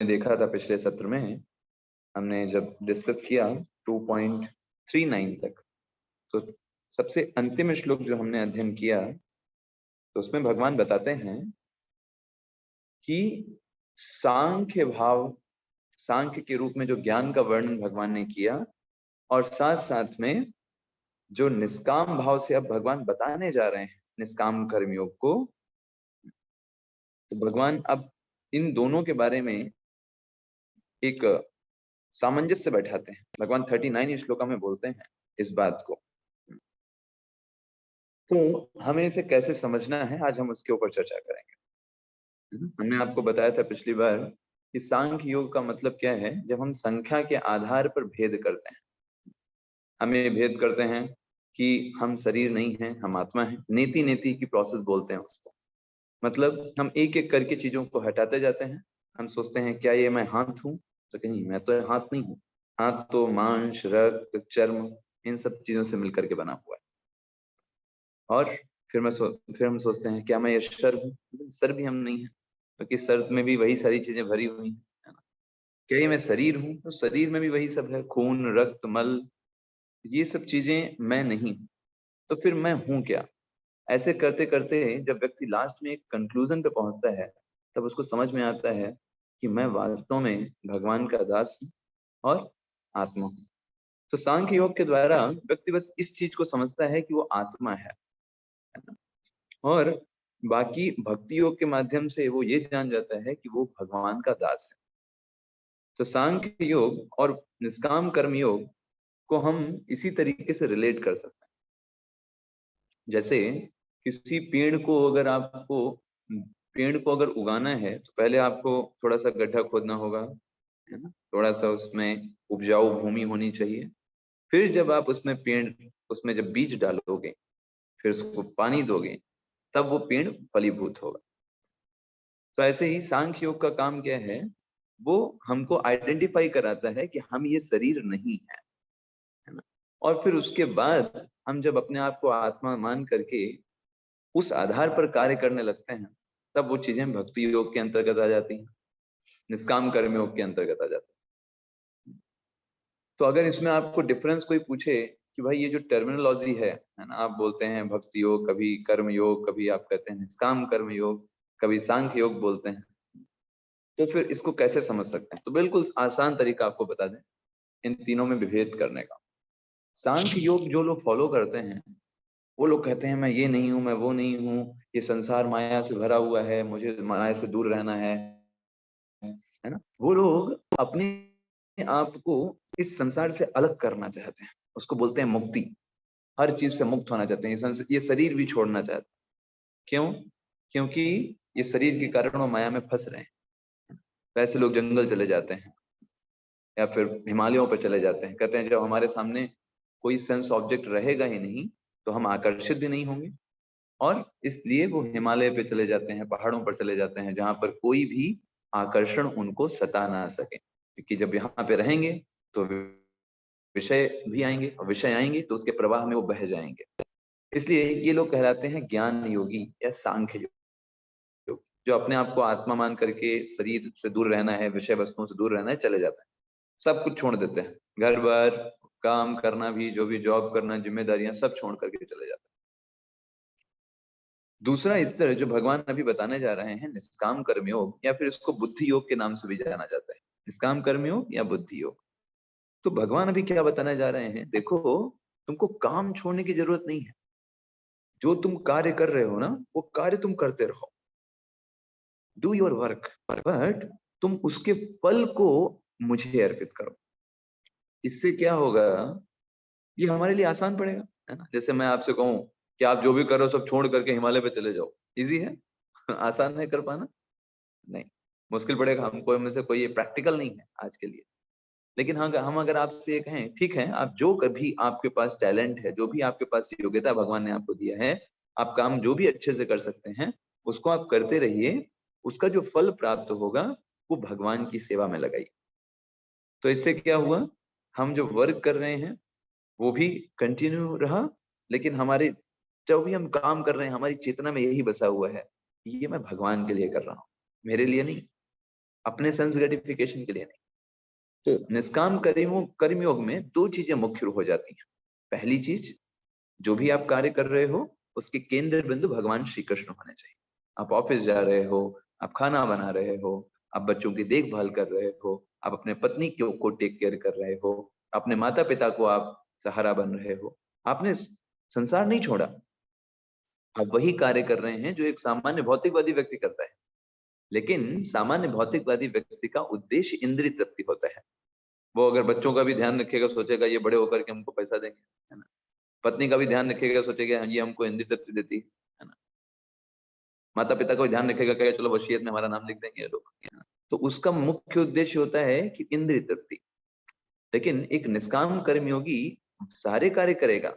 देखा था पिछले सत्र में, हमने जब डिस्कस किया 2.39 तक, तो सबसे अंतिम श्लोक जो हमने अध्ययन किया, तो उसमें भगवान बताते हैं कि सांख्य भाव, सांख्य के रूप में जो ज्ञान का वर्णन भगवान ने किया, और साथ साथ में जो निष्काम भाव से अब भगवान बताने जा रहे हैं निष्काम कर्मयोग को, तो भगवान अब इन दोनों के बारे में एक सामंजस्य बैठाते हैं। भगवान 39 श्लोका में बोलते हैं इस बात को। तो हमें इसे कैसे समझना है, आज हम उसके ऊपर चर्चा करेंगे। हमने आपको बताया था पिछली बार कि सांख्य योग का मतलब क्या है। जब हम संख्या के आधार पर भेद करते हैं, हमें भेद करते हैं कि हम शरीर नहीं हैं, हम आत्मा हैं। नेति नेति की प्रोसेस बोलते हैं उसको। मतलब हम एक एक करके चीजों को हटाते जाते हैं। हम सोचते हैं क्या ये मैं हाथ हूँ, तो कहीं मैं तो हाथ नहीं हूँ। हाथ तो मांस, रक्त, चर्म, इन सब चीजों से मिलकर के बना हुआ है। और फिर हम सोचते हैं क्या मैं ये सर हूँ, सर भी हम नहीं है, क्योंकि सर में भी वही सारी चीजें भरी हुई है ना। क्या ये मैं शरीर हूँ, तो शरीर में भी वही सब है, खून, रक्त, मल, ये सब चीजें मैं नहीं हूँ। तो फिर मैं हूँ क्या? ऐसे करते करते जब व्यक्ति लास्ट में एक कंक्लूजन पे पहुंचता है, तब उसको समझ में आता है कि मैं वास्तव में भगवान का दास हूँ और आत्मा हूँ। तो सांख्य योग के द्वारा व्यक्ति बस इस चीज को समझता है कि वो आत्मा है ना? और बाकी भक्ति योग के माध्यम से वो ये जान जाता है कि वो भगवान का दास है। तो सांख्य योग और निष्काम कर्म योग को हम इसी तरीके से रिलेट कर सकते हैं। जैसे किसी पेड़ को अगर उगाना है, तो पहले आपको थोड़ा सा गड्ढा खोदना होगा, है ना। थोड़ा सा उसमें उपजाऊ भूमि होनी चाहिए। फिर जब आप उसमें जब बीज डालोगे, फिर उसको पानी दोगे, तब वो पेड़ फलीभूत होगा। तो ऐसे ही सांख्य योग का काम क्या है, वो हमको आइडेंटिफाई कराता है कि हम ये शरीर नहीं है ना। और फिर उसके बाद हम जब अपने आप को आत्मा मान करके उस आधार पर कार्य करने लगते हैं, तब वो चीजें भक्ति योग के अंतर्गत आ जाती हैं, निष्काम कर्म योग के अंतर्गत आ जाती हैं। तो अगर इसमें आपको डिफरेंस कोई पूछे कि भाई ये जो टर्मिनोलॉजी है ना, आप बोलते हैं भक्ति योग, कभी कर्म योग, कभी आप कहते हैं निष्काम कर्म योग, कभी सांख्य योग बोलते हैं, तो फिर इसको कैसे समझ सकते हैं? तो बिल्कुल आसान तरीका आपको बता दें इन तीनों में विभेद करने का। सांख्य योग जो लोग फॉलो करते हैं, वो लोग कहते हैं मैं ये नहीं हूँ, मैं वो नहीं हूँ, ये संसार माया से भरा हुआ है, मुझे माया से दूर रहना है ना। वो लोग अपने आप को इस संसार से अलग करना चाहते हैं, उसको बोलते हैं मुक्ति। हर चीज से मुक्त होना चाहते हैं, ये शरीर भी छोड़ना चाहते हैं। क्यों? क्योंकि ये शरीर के कारण वो माया में फंस रहे हैं। वैसे लोग जंगल चले जाते हैं या फिर हिमालयों पर चले जाते हैं, कहते हैं जब हमारे सामने कोई सेंस ऑब्जेक्ट रहेगा ही नहीं, तो हम आकर्षित भी नहीं होंगे। और इसलिए वो हिमालय पे चले जाते हैं, पहाड़ों पर चले जाते हैं, जहां पर कोई भी आकर्षण उनको सता ना सके। क्योंकि जब यहाँ पे रहेंगे तो विषय भी आएंगे, और विषय आएंगे तो उसके प्रवाह में वो बह जाएंगे। इसलिए ये लोग कहलाते हैं ज्ञान योगी या सांख्य योगी, जो अपने आप को आत्मा मान करके शरीर से दूर रहना है, विषय वस्तुओं से दूर रहना है, चले जाते हैं, सब कुछ छोड़ देते हैं, घर बार, काम करना भी, जो भी जॉब करना, जिम्मेदारियां सब छोड़ करके चले जाते हैं। दूसरा स्तर जो भगवान अभी बताने जा रहे हैं, निष्काम कर्मयोग, या फिर इसको बुद्धि योग के नाम से भी जाना जाता है, निष्काम कर्मयोग या बुद्धि योग। तो भगवान अभी क्या बताने जा रहे हैं, देखो तुमको काम छोड़ने की जरूरत नहीं है। जो तुम कार्य कर रहे हो ना, वो कार्य तुम करते रहो, डू योर वर्क, बट तुम उसके फल को मुझे अर्पित करो। इससे क्या होगा, ये हमारे लिए आसान पड़ेगा, है ना। जैसे मैं आपसे कहूं कि आप जो भी करो सब छोड़ करके हिमालय पे चले जाओ, इजी है? आसान है कर पाना? नहीं, मुश्किल पड़ेगा हमको, में से कोई ये प्रैक्टिकल नहीं है आज के लिए। लेकिन हाँ, हम अगर आपसे ये कहें ठीक है, आप जो कभी आपके पास टैलेंट है, जो भी आपके पास योग्यता भगवान ने आपको दिया है, आप काम जो भी अच्छे से कर सकते हैं, उसको आप करते रहिए। उसका जो फल प्राप्त होगा वो भगवान की सेवा में लगाइए। तो इससे क्या हुआ, हम जो वर्क कर रहे हैं वो भी कंटिन्यू रहा, लेकिन हमारे जो भी हम काम कर रहे हैं, हमारी चेतना में यही बसा हुआ है, ये मैं भगवान के लिए कर रहा हूँ, मेरे लिए नहीं। अपने सेंस ग्रेटिफिकेशन के लिए नहीं। तो निष्काम कर्मयोग में दो चीजें मुख्य हो जाती हैं। पहली चीज, जो भी आप कार्य कर रहे हो उसके केंद्र बिंदु भगवान श्री कृष्ण होने चाहिए। आप ऑफिस जा रहे हो, आप खाना बना रहे हो, आप बच्चों की देखभाल कर रहे हो, आप अपने पत्नी को टेक केयर कर रहे हो, अपने माता पिता को आप सहारा बन रहे हो, आपने संसार नहीं छोड़ा। आप वही कार्य कर रहे हैं जो एक सामान्य भौतिकवादी व्यक्ति करता है। लेकिन सामान्य भौतिकवादी व्यक्ति का उद्देश्य इंद्रिय तृप्ति होता है। वो अगर बच्चों का भी ध्यान रखेगा, सोचेगा ये बड़े होकर के हमको पैसा देंगे, है ना। पत्नी का भी ध्यान रखेगा, सोचेगा ये हमको इंद्रिय तृप्ति देती है ना। माता पिता का भी ध्यान रखेगा, कहेगा चलो वसीयत में हमारा नाम लिख देंगे ये लोग, है ना। तो उसका मुख्य उद्देश्य होता है कि इंद्रिय तृप्ति। लेकिन एक निष्काम कर्मयोगी सारे कार्य करेगा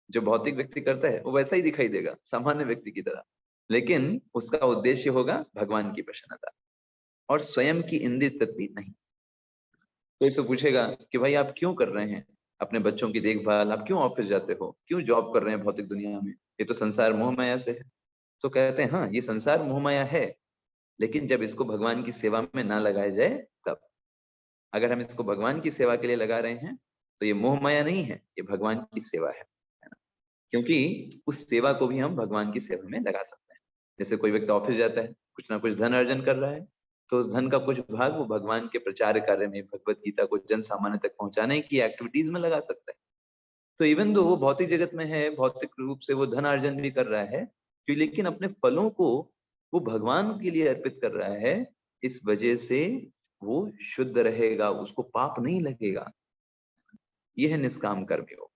जो भौतिक व्यक्ति करता है, वो वैसा ही दिखाई देगा सामान्य व्यक्ति की तरह, लेकिन उसका उद्देश्य होगा भगवान की प्रसन्नता और स्वयं की इंद्रिय तृप्ति नहीं। तो इससे पूछेगा कि भाई आप क्यों कर रहे हैं अपने बच्चों की देखभाल, आप क्यों ऑफिस जाते हो, क्यों जॉब कर रहे हैं भौतिक दुनिया में, ये तो संसार मोह माया से है। तो कहते हैं हाँ, ये संसार मोह माया है, लेकिन जब इसको भगवान की सेवा में ना लगाया जाए तब। अगर हम इसको भगवान की सेवा के लिए लगा रहे हैं तो ये मोह माया नहीं है, ये भगवान की सेवा है ना। क्योंकि उस सेवा को भी हम भगवान की सेवा में लगा सकते हैं। जैसे कोई व्यक्ति ऑफिस जाता है, कुछ ना कुछ धन अर्जन कर रहा है, तो उस धन का कुछ भाग वो भगवान के प्रचार कार्य में, भगवत गीता को जन सामान्य तक पहुंचाने की एक्टिविटीज में लगा सकता है। तो इवन दो वो भौतिक जगत में है, भौतिक रूप से वो धन अर्जन भी कर रहा है, कि लेकिन अपने फलों को वो भगवान के लिए अर्पित कर रहा है। इस वजह से वो शुद्ध रहेगा, उसको पाप नहीं लगेगा। यह है निष्काम कर्मयोग।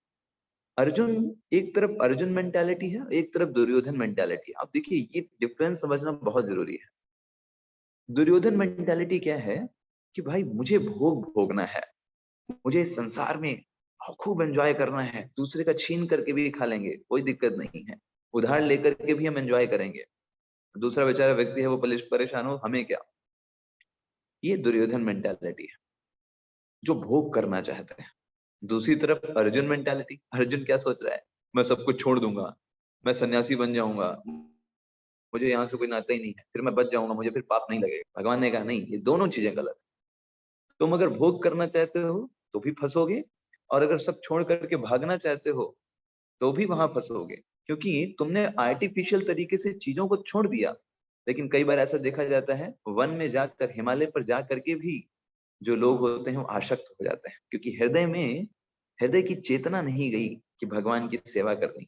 अर्जुन, एक तरफ अर्जुन मेंटालिटी है, एक तरफ दुर्योधन मेंटालिटी है। आप देखिए, ये डिफरेंस समझना बहुत जरूरी है। दुर्योधन मेंटालिटी क्या है कि भाई मुझे भोग भोगना है, मुझे इस संसार में खूब एंजॉय करना है, दूसरे का छीन करके भी खा लेंगे, कोई दिक्कत नहीं है, उधार लेकर के भी हम एंजॉय करेंगे, दूसरा बेचारा व्यक्ति है वो परेशान हो, हमें क्या। ये दुर्योधन मेंटालिटी है, जो भोग करना चाहते हैं। दूसरी तरफ अर्जुन मेंटालिटी, अर्जुन क्या सोच रहा है, मैं सब कुछ छोड़ दूंगा, मैं सन्यासी बन जाऊंगा, मुझे यहाँ से कोई नाता ही नहीं है, फिर मैं बच जाऊंगा, मुझे फिर पाप नहीं लगेगा। भगवान ने कहा नहीं, ये दोनों चीजें गलत है। तुम अगर भोग करना चाहते हो तो भी फंसोगे, और अगर सब छोड़ करके भागना चाहते हो तो भी वहां फंसोगे, क्योंकि तुमने आर्टिफिशियल तरीके से चीजों को छोड़ दिया। लेकिन कई बार ऐसा देखा जाता है, वन में जाकर, हिमालय पर जा करके भी जो लोग होते हैं वो आसक्त हो जाते हैं, क्योंकि हृदय की चेतना नहीं गई कि भगवान की सेवा करनी,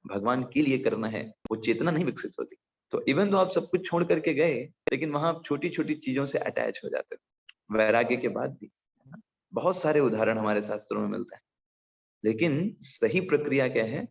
भगवान के लिए करना है, वो चेतना नहीं विकसित होती। तो इवन तो आप सब कुछ छोड़ करके गए, लेकिन वहां आप छोटी छोटी चीजों से अटैच हो जाते हो, वैराग्य के बाद भी, है ना। बहुत सारे उदाहरण हमारे शास्त्रों में मिलते हैं। लेकिन सही प्रक्रिया क्या है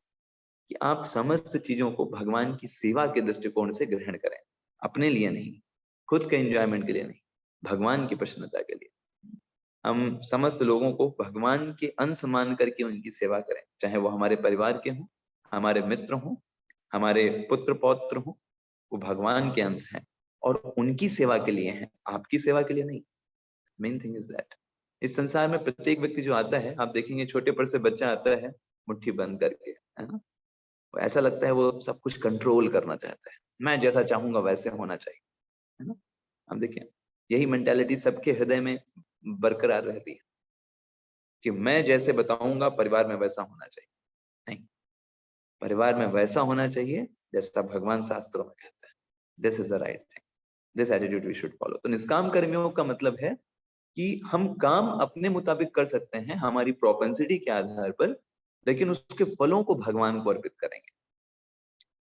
कि आप समस्त चीजों को भगवान की सेवा के दृष्टिकोण से ग्रहण करें, अपने लिए नहीं, खुद के एंजॉयमेंट के लिए नहीं, भगवान की प्रसन्नता के लिए। हम समस्त लोगों को भगवान के अंश मान करके उनकी सेवा करें, चाहे वो हमारे परिवार के हों, हमारे मित्र हों, हमारे पुत्र पौत्र हों, वो भगवान के अंश हैं और उनकी सेवा के लिए हैं, आपकी सेवा के लिए नहीं। Main thing is that. इस संसार में प्रत्येक व्यक्ति जो आता है, आप देखेंगे छोटे पर से बच्चा आता है मुट्ठी बंद करके, है ना। वो ऐसा लगता है वो सब कुछ कंट्रोल करना चाहता है, मैं जैसा चाहूंगा वैसे होना चाहिए, है ना। आप देखिए, यही मेंटालिटी सबके हृदय में बरकरार रहती है कि मैं जैसे बताऊंगा परिवार में वैसा होना चाहिए। नहीं, परिवार में वैसा होना चाहिए जैसा भगवान शास्त्रों में कहता है। This is the right thing, this attitude we should follow. तो निष्काम कर्मियों का मतलब है कि हम काम अपने मुताबिक कर सकते हैं, हमारी प्रोपेंसिटी के आधार पर, लेकिन उसके फलों को भगवान को अर्पित करेंगे।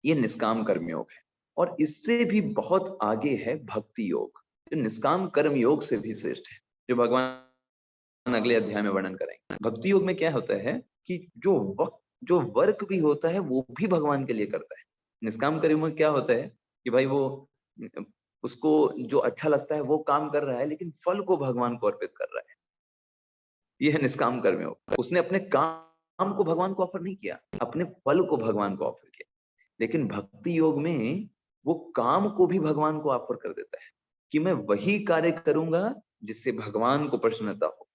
ये निष्काम कर्म योग है। और इससे भी बहुत आगे है भक्ति योग, जो निष्काम कर्म योग से भी श्रेष्ठ है, जो भगवान अगले अध्याय में वर्णन करेंगे। भक्ति योग में क्या होता है कि जो वर्क भी होता है वो भी भगवान के लिए करता है। निष्काम कर्म में क्या होता है कि भाई वो उसको जो अच्छा लगता है वो काम कर रहा है, लेकिन फल को भगवान को अर्पित कर रहा है। ये है निष्काम कर्म योग। उसने अपने काम को भगवान को ऑफर नहीं किया, अपने फल को भगवान को ऑफर किया। लेकिन भक्ति योग में वो काम को भी भगवान को ऑफर कर देता है कि मैं वही कार्य करूंगा जिससे भगवान को प्रसन्नता हो,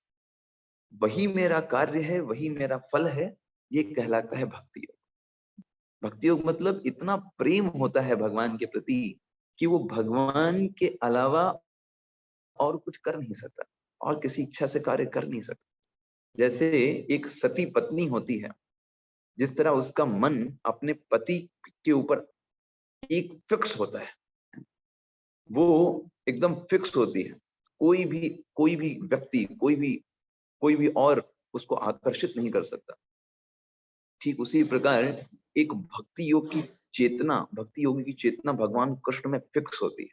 वही मेरा कार्य है, वही मेरा फल है। ये कहलाता है भक्ति योग। भक्ति योग मतलब इतना प्रेम होता है भगवान के प्रति कि वो भगवान के अलावा और कुछ कर नहीं सकता और किसी इच्छा से कार्य कर नहीं सकता। जैसे एक सती पत्नी होती है, जिस तरह उसका मन अपने पति के ऊपर एक फिक्स होता है, वो एकदम फिक्स होती है। कोई भी व्यक्ति, कोई भी और उसको आकर्षित नहीं कर सकता। ठीक उसी प्रकार एक भक्ति योगी की चेतना भगवान कृष्ण में फिक्स होती है।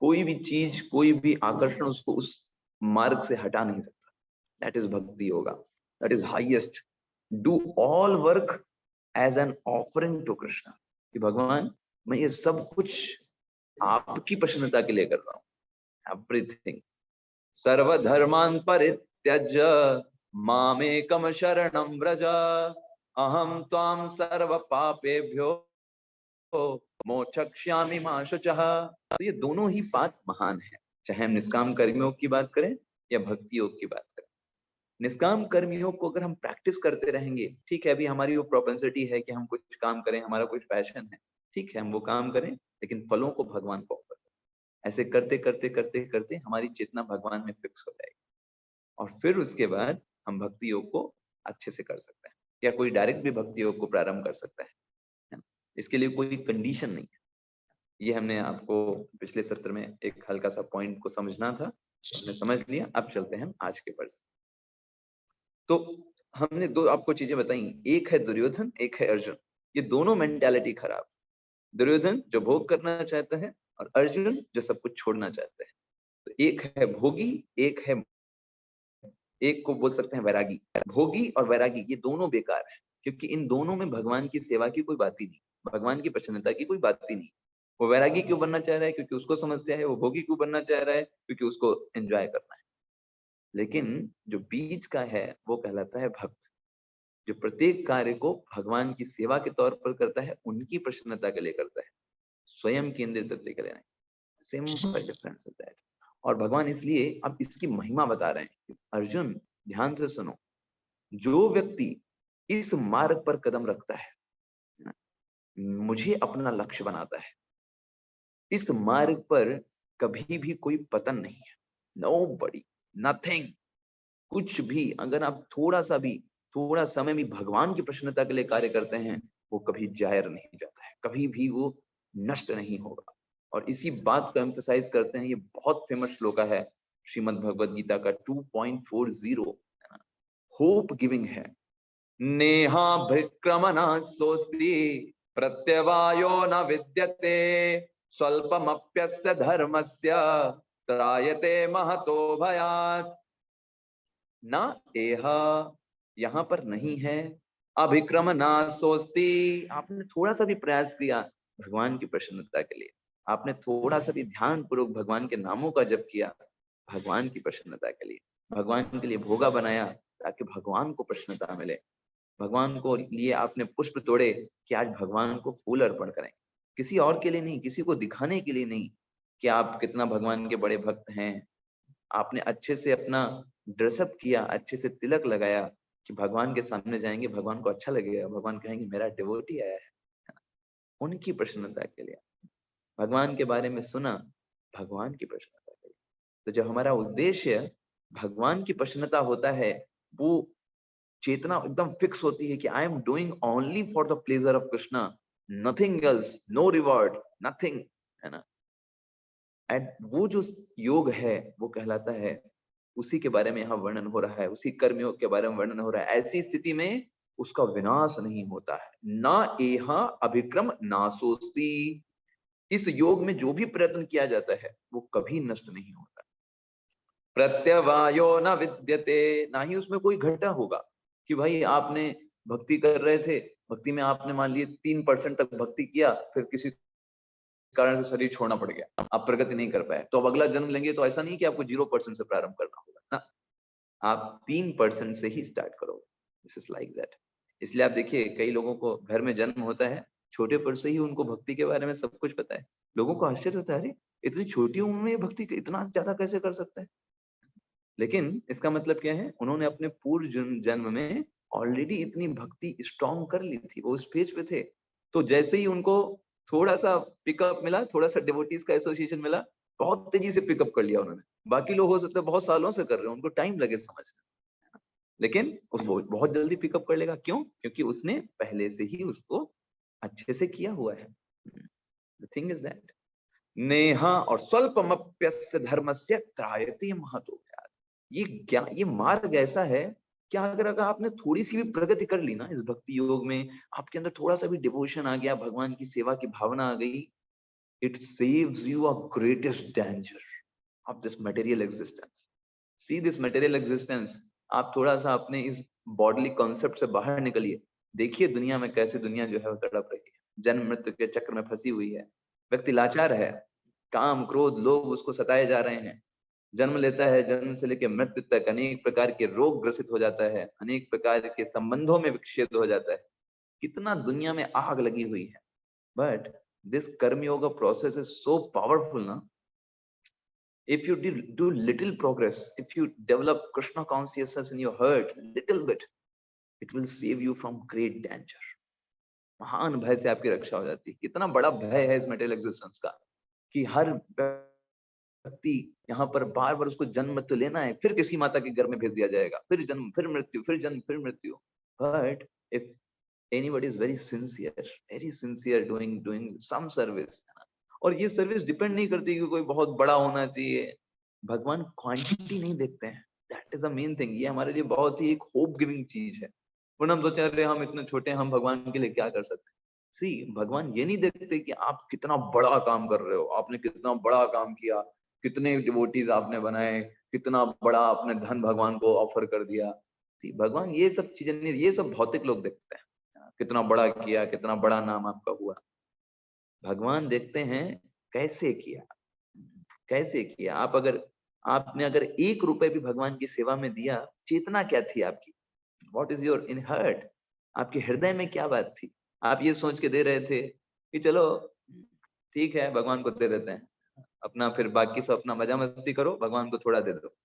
कोई भी चीज, कोई भी आकर्षण उसको उस मार्ग से हटा नहीं सकता। That is bhakti yoga, that is highest. Do all work as an offering to Krishna, कि भगवान मैं ये सब कुछ आपकी प्रसन्नता के लिए कर रहा हूँ। एवरीथिंग सर्वधर्मान् परित्यज्य मामेकम शरणं व्रज, अहम त्वां सर्व पापेभ्यो मोक्षयिष्यामि मा शुचः। तो ये दोनों ही बात महान है, चाहे हम निष्काम कर्मियों की बात करें या भक्ति योग की बात करें। निष्काम कर्मियों को अगर हम प्रैक्टिस करते रहेंगे, ठीक है, अभी हमारी वो प्रोपेंसिटी है कि हम कुछ काम करें, हमारा कुछ पैशन है, ठीक है, हम वो काम करें, लेकिन फलों को भगवान को ऑफर करें। ऐसे करते करते करते करते हमारी चेतना भगवान में फिक्स हो जाएगी, और फिर उसके बाद हम भक्ति योग को अच्छे से कर सकते हैं, या कोई डायरेक्ट भी भक्ति योग को प्रारंभ कर सकता है ना। इसके लिए कोई कंडीशन नहीं है। ये हमने आपको पिछले सत्र में एक हल्का सा पॉइंट को समझना था, हमने समझ लिया। अब चलते हैं आज के पर्स। तो हमने दो आपको चीजें बताई, एक है दुर्योधन, एक है अर्जुन। ये दोनों मेंटालिटी खराब। दुर्योधन जो भोग करना चाहता है, और अर्जुन जो सब कुछ छोड़ना चाहता है। तो एक है भोगी, एक को बोल सकते हैं वैरागी। भोगी और वैरागी ये दोनों बेकार है, क्योंकि इन दोनों में भगवान की सेवा की कोई बात ही नहीं, भगवान की प्रसन्नता की कोई बात ही नहीं। वो वैरागी क्यों बनना चाह रहा है? क्योंकि उसको समस्या है। वो भोगी क्यों बनना चाह रहा है? क्योंकि उसको एंजॉय करना है। लेकिन जो बीच का है वो कहलाता है भक्त, जो प्रत्येक कार्य को भगवान की सेवा के तौर पर करता है, उनकी प्रसन्नता के लिए करता है, स्वयं केंद्रित के लिए नहीं। सिंपल डिफरेंस है दैट। और भगवान इसलिए अब इसकी महिमा बता रहे हैं। अर्जुन ध्यान से सुनो, जो व्यक्ति इस मार्ग पर कदम रखता है ना, मुझे अपना लक्ष्य बनाता है, इस मार्ग पर कभी भी कोई पतन नहीं है। नोबडी, नथिंग, कुछ भी। अगर आप थोड़ा समय भी भगवान की प्रसन्नता के लिए कार्य करते हैं, वो कभी जायर नहीं जाता है, कभी भी वो नष्ट नहीं होगा। और इसी बात को एम्फसाइज करते हैं, ये बहुत फेमस श्लोका है श्रीमद् भगवद गीता का 2.40, होप गिविंग है। नेहा भृक्रमना सोस्ति प्रत्यवायो न विद्यते स्वल्पमप्यस्य धर्मस्य त्रायते महतो भयात्। ना एहा, यहाँ पर नहीं है। अभिक्रम ना सोचती, आपने थोड़ा सा भी प्रयास किया भगवान की प्रसन्नता के लिए, आपने थोड़ा सा भी ध्यान पूर्वक भगवान के नामों का जप किया भगवान की प्रसन्नता के लिए, भगवान के लिए भोगा बनाया ताकि भगवान को प्रसन्नता मिले, भगवान को लिए आपने पुष्प तोड़े कि आज भगवान को फूल अर्पण करें, किसी और के लिए नहीं, किसी को दिखाने के लिए नहीं कि आप कितना भगवान के बड़े भक्त हैं। आपने अच्छे से अपना ड्रेसअप किया, अच्छे से तिलक लगाया कि भगवान के सामने जाएंगे, भगवान को अच्छा लगेगा, भगवान कहेंगे मेरा डिवोटी आया है। उनकी प्रसन्नता के लिए भगवान के बारे में सुना, भगवान की प्रसन्नता के लिए। तो जब हमारा उद्देश्य भगवान की प्रसन्नता होता है, वो चेतना एकदम फिक्स होती है कि I am doing only for the pleasure of Krishna, nothing else, no reward, nothing, है ना। एंड वो जो योग है वो कहलाता है, उसी के बारे में यहाँ वर्णन हो रहा है, उसी कर्मयोग के बारे में वर्णन हो रहा है। ऐसी स्थिति में उसका विनाश नहीं होता है। ना एहा अभिक्रम नासोस्ति, इस योग में जो भी प्रयत्न किया जाता है वो कभी नष्ट नहीं होता। प्रत्यवायो न विद्यते, ना ही उसमें कोई घटा होगा कि भाई आपने भक्ति कर रहे थे, भक्ति में आपने मान लिए 3% तक भक्ति किया, फिर किसी कारण से शरीर छोड़ना पड़ गया, आप प्रगति नहीं कर पाए, तो अब अगला जन्म लेंगे तो ऐसा नहीं कि आपको 0% से प्रारंभ करना होगा ना, आप 3% से ही स्टार्ट करोगे। This is like that. इसलिए आप देखिए कई लोगों को घर में जन्म होता है, छोटे पर से ही उनको भक्ति के बारे में सब कुछ पता है। लोगों को आश्चर्य होता है, अरे इतनी छोटी उम्र में भक्ति इतना ज्यादा कैसे कर सकता है। लेकिन इसका मतलब क्या है, उन्होंने अपने पूर्व जन्म में ऑलरेडी इतनी भक्ति स्ट्रॉन्ग कर ली थी, वो उस पेज पे थे। तो जैसे ही उनको थोड़ा सा पिकअप मिला, थोड़ा सा डिवोटीज का एसोसिएशन मिला, बहुत तेजी से पिकअप कर लिया उन्होंने। बाकी लोग हो सकता है बहुत सालों से कर रहे हैं, उनको टाइम लगे समझने, लेकिन वो बहुत जल्दी पिकअप कर लेगा। क्यों? क्योंकि उसने पहले से ही उसको अच्छे से किया हुआ है। The thing is that Neha और स्वल्पमप्यस्य धर्मस्य त्रायते महतो। ये क्या, ये मार्ग ऐसा है कि अगर आपने थोड़ी सी भी प्रगति कर ली ना इस भक्ति योग में, आपके अंदर थोड़ा सा भी डिवोशन आ गया, भगवान की सेवा की भावना आ गई, it saves you a greatest danger of this material existence. See this material existence, आप थोड़ा सा अपने इस बॉडली कॉन्सेप्ट से बाहर निकलिए, देखिए दुनिया में कैसे दुनिया जो है वो तड़प रही है, जन्म मृत्यु के चक्र में फंसी हुई है, व्यक्ति लाचार है, काम क्रोध लोभ उसको सताए जा रहे हैं, जन्म लेता है, जन्म से लेकर मृत्यु तक अनेक प्रकार के रोग ग्रसित हो जाता है, अनेक प्रकार के संबंधों में विक्षेद हो जाता है, कितना दुनिया में आग लगी हुई है। बट दिस कर्म yoga process is so powerful ना, if you do little progress, if you develop Krishna consciousness in your heart little bit, it will save you from great danger। महान भय से आपकी रक्षा हो जाती है। कितना बड़ा भय है इस मेटेरियल एग्जिस्टेंस का, कि हर व्यक्ति यहाँ पर बार बार उसको जन्म तो लेना है, फिर किसी माता के घर में भेज दिया जाएगा, फिर जन्म फिर मृत्यु, फिर जन्म फिर मृत्यु। But if anybody is very sincere doing some service, और ये सर्विस डिपेंड नहीं करती कि कोई बहुत बड़ा होना चाहिए, भगवान क्वांटिटी नहीं देखते हैं, that is the main thing. ये हमारे लिए बहुत ही एक होप गिविंग चीज है। वरना हम सोचे अरे हम इतने छोटे हैं, हम भगवान के लिए क्या कर सकते हैं। सी भगवान ये नहीं देखते कि आप कितना बड़ा काम कर रहे हो, आपने कितना बड़ा काम किया, कितने डिवोटीज आपने बनाए, कितना बड़ा आपने धन भगवान को ऑफर कर दिया। सी भगवान ये सब चीजें नहीं, ये सब भौतिक लोग देखते हैं, कितना बड़ा किया, कितना बड़ा नाम आपका हुआ। भगवान देखते हैं कैसे किया, कैसे किया। आप अगर आपने अगर 1 रुपए भी भगवान की सेवा में दिया, चेतना क्या थी आपकी, what is your in heart, आपके हृदय में क्या बात थी। आप ये सोच के दे रहे थे कि चलो ठीक है भगवान को दे देते हैं, अपना फिर बाकी सब अपना मजा मस्ती करो, भगवान को थोड़ा दे दो,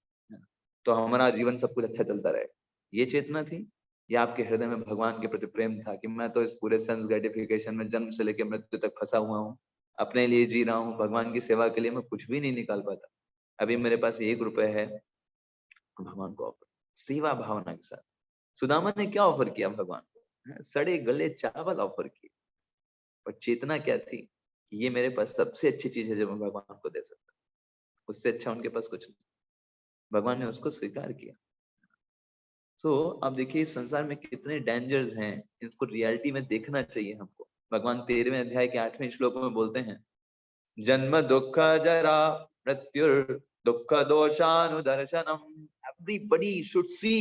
तो हमारा जीवन सब कुछ अच्छा चलता रहे। ये चेतना थी, या आपके हृदय में भगवान के प्रति प्रेम था कि मैं तो इस पूरे सेंस ग्रेटिफिकेशन में जन्म से लेकर मृत्यु तक फंसा हुआ हूँ, अपने लिए जी रहा हूँ, भगवान की सेवा के लिए मैं कुछ भी नहीं निकाल पाता, अभी मेरे पास 1 रुपए है, भगवान को ऑफर, सेवा भावना के साथ। सुदामा ने क्या ऑफर किया भगवान को? सड़े गले चावल ऑफर किए। और चेतना क्या थी कि ये मेरे पास सबसे अच्छी चीज है जो मैं भगवान को दे सकता हूँ, उससे अच्छा उनके पास कुछ नहीं। भगवान ने उसको स्वीकार किया। तो अब देखिए इस संसार में कितने डेंजर्स हैं, इसको रियलिटी में देखना चाहिए हमको। भगवान 13वें अध्याय के 8वें श्लोक में बोलते हैं, जन्म दुख जरा मृत्युर दुख दोषानुदर्शनम। Everybody should see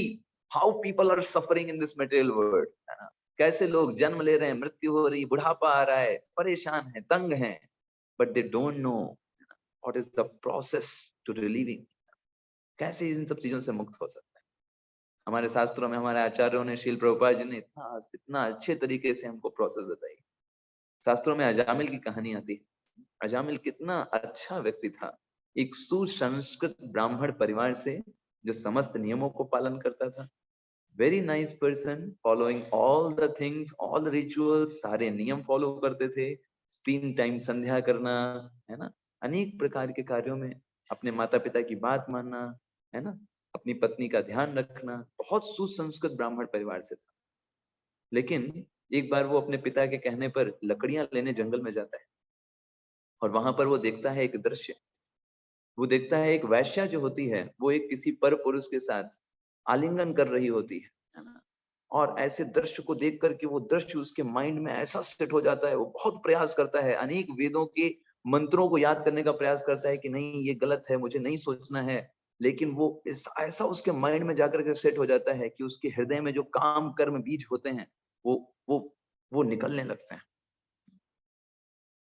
how people are suffering in this material world, है ना। कैसे लोग जन्म ले रहे हैं, मृत्यु हो रही, बुढ़ापा आ रहा है, परेशान है, तंग है, but they don't know what is the process to relieving. कैसे इन सब चीजों से मुक्त हो सकते हैं। हमारे शास्त्रों में हमारे आचार्यों ने, शील प्रभुपाद जी ने इतना इतना अच्छे तरीके से हमको प्रोसेस बताई। शास्त्रों में अजामिल की कहानी आती है। अजामिल कितना अच्छा व्यक्ति था, एक सुसंस्कृत ब्राह्मण परिवार से, जो समस्त नियमों को पालन करता था। Very nice person, following all the things, all the rituals, सारे नियम फॉलो करते थे। 3 टाइम संध्या करना, है ना, अनेक प्रकार के कार्यों में अपने माता पिता की बात मानना, है ना, अपनी पत्नी का ध्यान रखना, बहुत सुसंस्कृत ब्राह्मण परिवार से था। लेकिन एक बार वो अपने पिता के कहने पर लकड़ियां लेने जंगल में जाता है, और वहां पर वो देखता है एक दृश्य। वो देखता है एक वैश्या जो होती है, वो एक किसी पर पुरुष के साथ आलिंगन कर रही होती है ना। और ऐसे दृश्य को देख करके वो दृश्य उसके माइंड में ऐसा सेट हो जाता है, वो बहुत प्रयास करता है, अनेक वेदों के मंत्रों को याद करने का प्रयास करता है कि नहीं ये गलत है, मुझे नहीं सोचना है। लेकिन वो ऐसा उसके माइंड में जाकर के सेट हो जाता है कि उसके हृदय में जो काम कर्म बीज होते हैं, वो वो वो निकलने लगते हैं,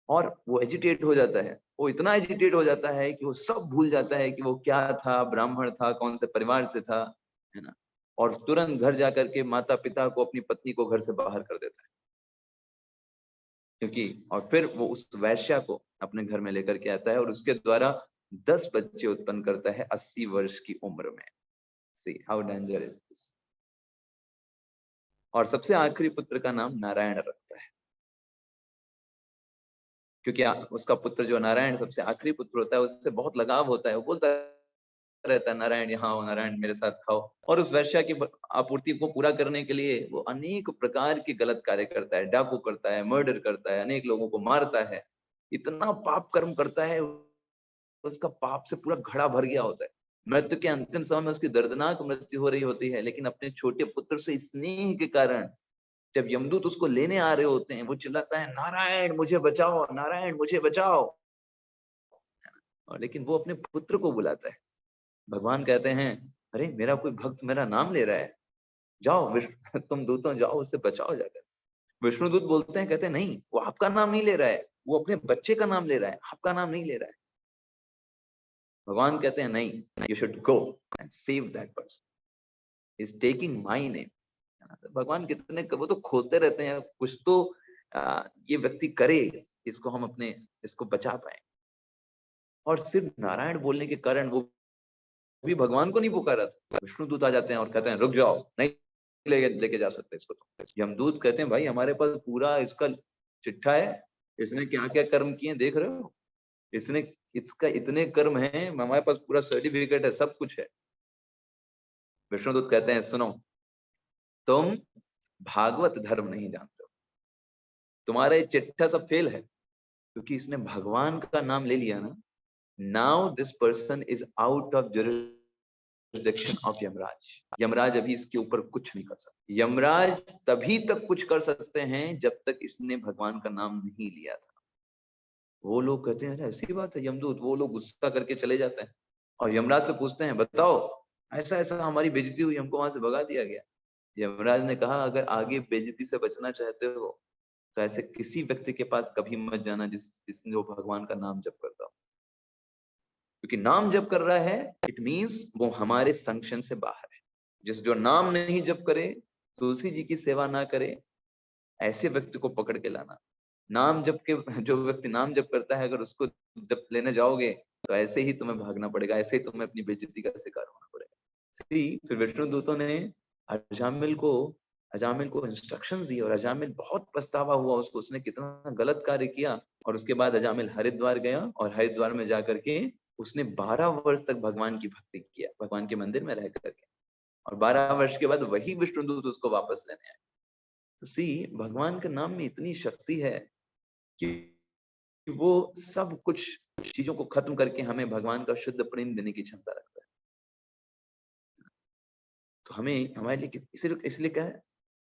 और वो एजिटेट हो जाता है। वो इतना एजिटेट हो जाता है कि वो सब भूल जाता है कि वो क्या था, ब्राह्मण था, कौन से परिवार से था, है ना। और तुरंत घर जाकर के माता पिता को, अपनी पत्नी को घर से बाहर कर देता है, क्योंकि और फिर वो उस वैश्या को अपने घर में लेकर के आता है, और उसके द्वारा 10 बच्चे उत्पन्न करता है 80 वर्ष की उम्र में। See how danger is this. और सबसे आखिरी पुत्र का नाम नारायण रखता है। क्योंकि उसका पुत्र जो नारायण सबसे आखिरी पुत्र होता है, उससे बहुत लगाव होता है। वो बोलता रहता है, नारायण यहाँ आओ, नारायण मेरे साथ खाओ। और उस वैश्या की आपूर्ति को पूरा करने के लिए वो अनेक प्रकार के गलत कार्य करता है, डाकू करता है, मर्डर करता है, अनेक लोगों को मारता है, इतना पाप कर्म करता है, उसका पाप से पूरा घड़ा भर गया होता है। मृत्यु के अंतिम समय में उसकी दर्दनाक मृत्यु हो रही होती है, लेकिन अपने छोटे पुत्र से स्नेह के कारण जब यमदूत उसको लेने आ रहे होते हैं, वो चिल्लाता है, नारायण मुझे बचाओ, नारायण मुझे बचाओ। और लेकिन वो अपने पुत्र को बुलाता है। भगवान कहते हैं, अरे मेरा कोई भक्त मेरा नाम ले रहा है, जाओ विष्णु तुम दूतों जाओ, उसे बचाओ जाकर। विष्णुदूत बोलते हैं, कहते हैं नहीं, वो आपका नाम नहीं ले रहा है, वो अपने बच्चे का नाम ले रहा है, आपका नाम नहीं ले रहा है। भगवान कहते हैं नहीं, you should go and save that person, is taking my name. भगवान कितने, वो तो खोजते रहते हैं कुछ तो ये व्यक्ति करे, इसको हम अपने, इसको बचा पाए। और सिर्फ नारायण बोलने के कारण वो भी भगवान को नहीं पुकारा था। विष्णुदूत आ जाते हैं और कहते हैं रुक जाओ, नहीं लेके जा सकते इसको। तो यमदूत कहते हैं, भाई हमारे पास पूरा इसका चिट्ठा है, इसने क्या क्या कर्म किए देख रहे हो, इसने, इसका इतने कर्म हैं, हमारे पास पूरा सर्टिफिकेट है, सब कुछ है। विष्णुदूत कहते हैं, सुनो, तुम भागवत धर्म नहीं जानते हो, तुम्हारा ये चिट्ठा सब फेल है, क्योंकि इसने भगवान का नाम ले लिया ना। Now this person is out of jurisdiction of Yamraj. Yamraj अभी इसके ऊपर कुछ नहीं कर सकते। यमराज तभी तक कुछ कर सकते हैं जब तक इसने भगवान का नाम नहीं लिया था। वो लोग कहते हैं, अरे ऐसी बात है यमदूत, वो लोग गुस्सा करके चले जाते हैं और यमराज से पूछते हैं, बताओ ऐसा ऐसा हमारी बेइज्जती हुई, हमको वहां से भगा दिया गया। यमराज ने कहा, अगर आगे बेइज्जती से बचना चाहते हो तो ऐसे किसी व्यक्ति के पास कभी मत जाना जिसने वो भगवान का नाम जप करता हो, क्योंकि नाम जप कर रहा है इट मीन्स वो हमारे संक्शन से बाहर है। जिस जो नाम नहीं जप करे, तुलसी जी की सेवा ना करे, ऐसे व्यक्ति को पकड़ के लाना। नाम जप के, जो व्यक्ति नाम जप करता है, अगर उसको जब लेने जाओगे तो ऐसे ही तुम्हें भागना पड़ेगा, ऐसे ही तुम्हें अपनी बेइज्जती का शिकार होना पड़ेगा। फिर विष्णु दूतों ने अजामिल को अजामिल को इंस्ट्रक्शंस दी, और अजामिल बहुत पछतावा हुआ उसको, उसने कितना गलत कार्य किया। और उसके बाद अजामिल हरिद्वार गया, और हरिद्वार में जाकर के उसने 12 वर्ष तक भगवान की भक्ति किया, भगवान के मंदिर में रह करके। और 12 वर्ष के बाद वही विष्णुदूत उसको वापस लेने आए। तो सी, भगवान के नाम में इतनी शक्ति है कि वो सब कुछ चीजों को खत्म करके हमें भगवान का शुद्ध प्रेम देने की क्षमता रखता है। तो हमें, हमारे लिए इसलिए क्या है,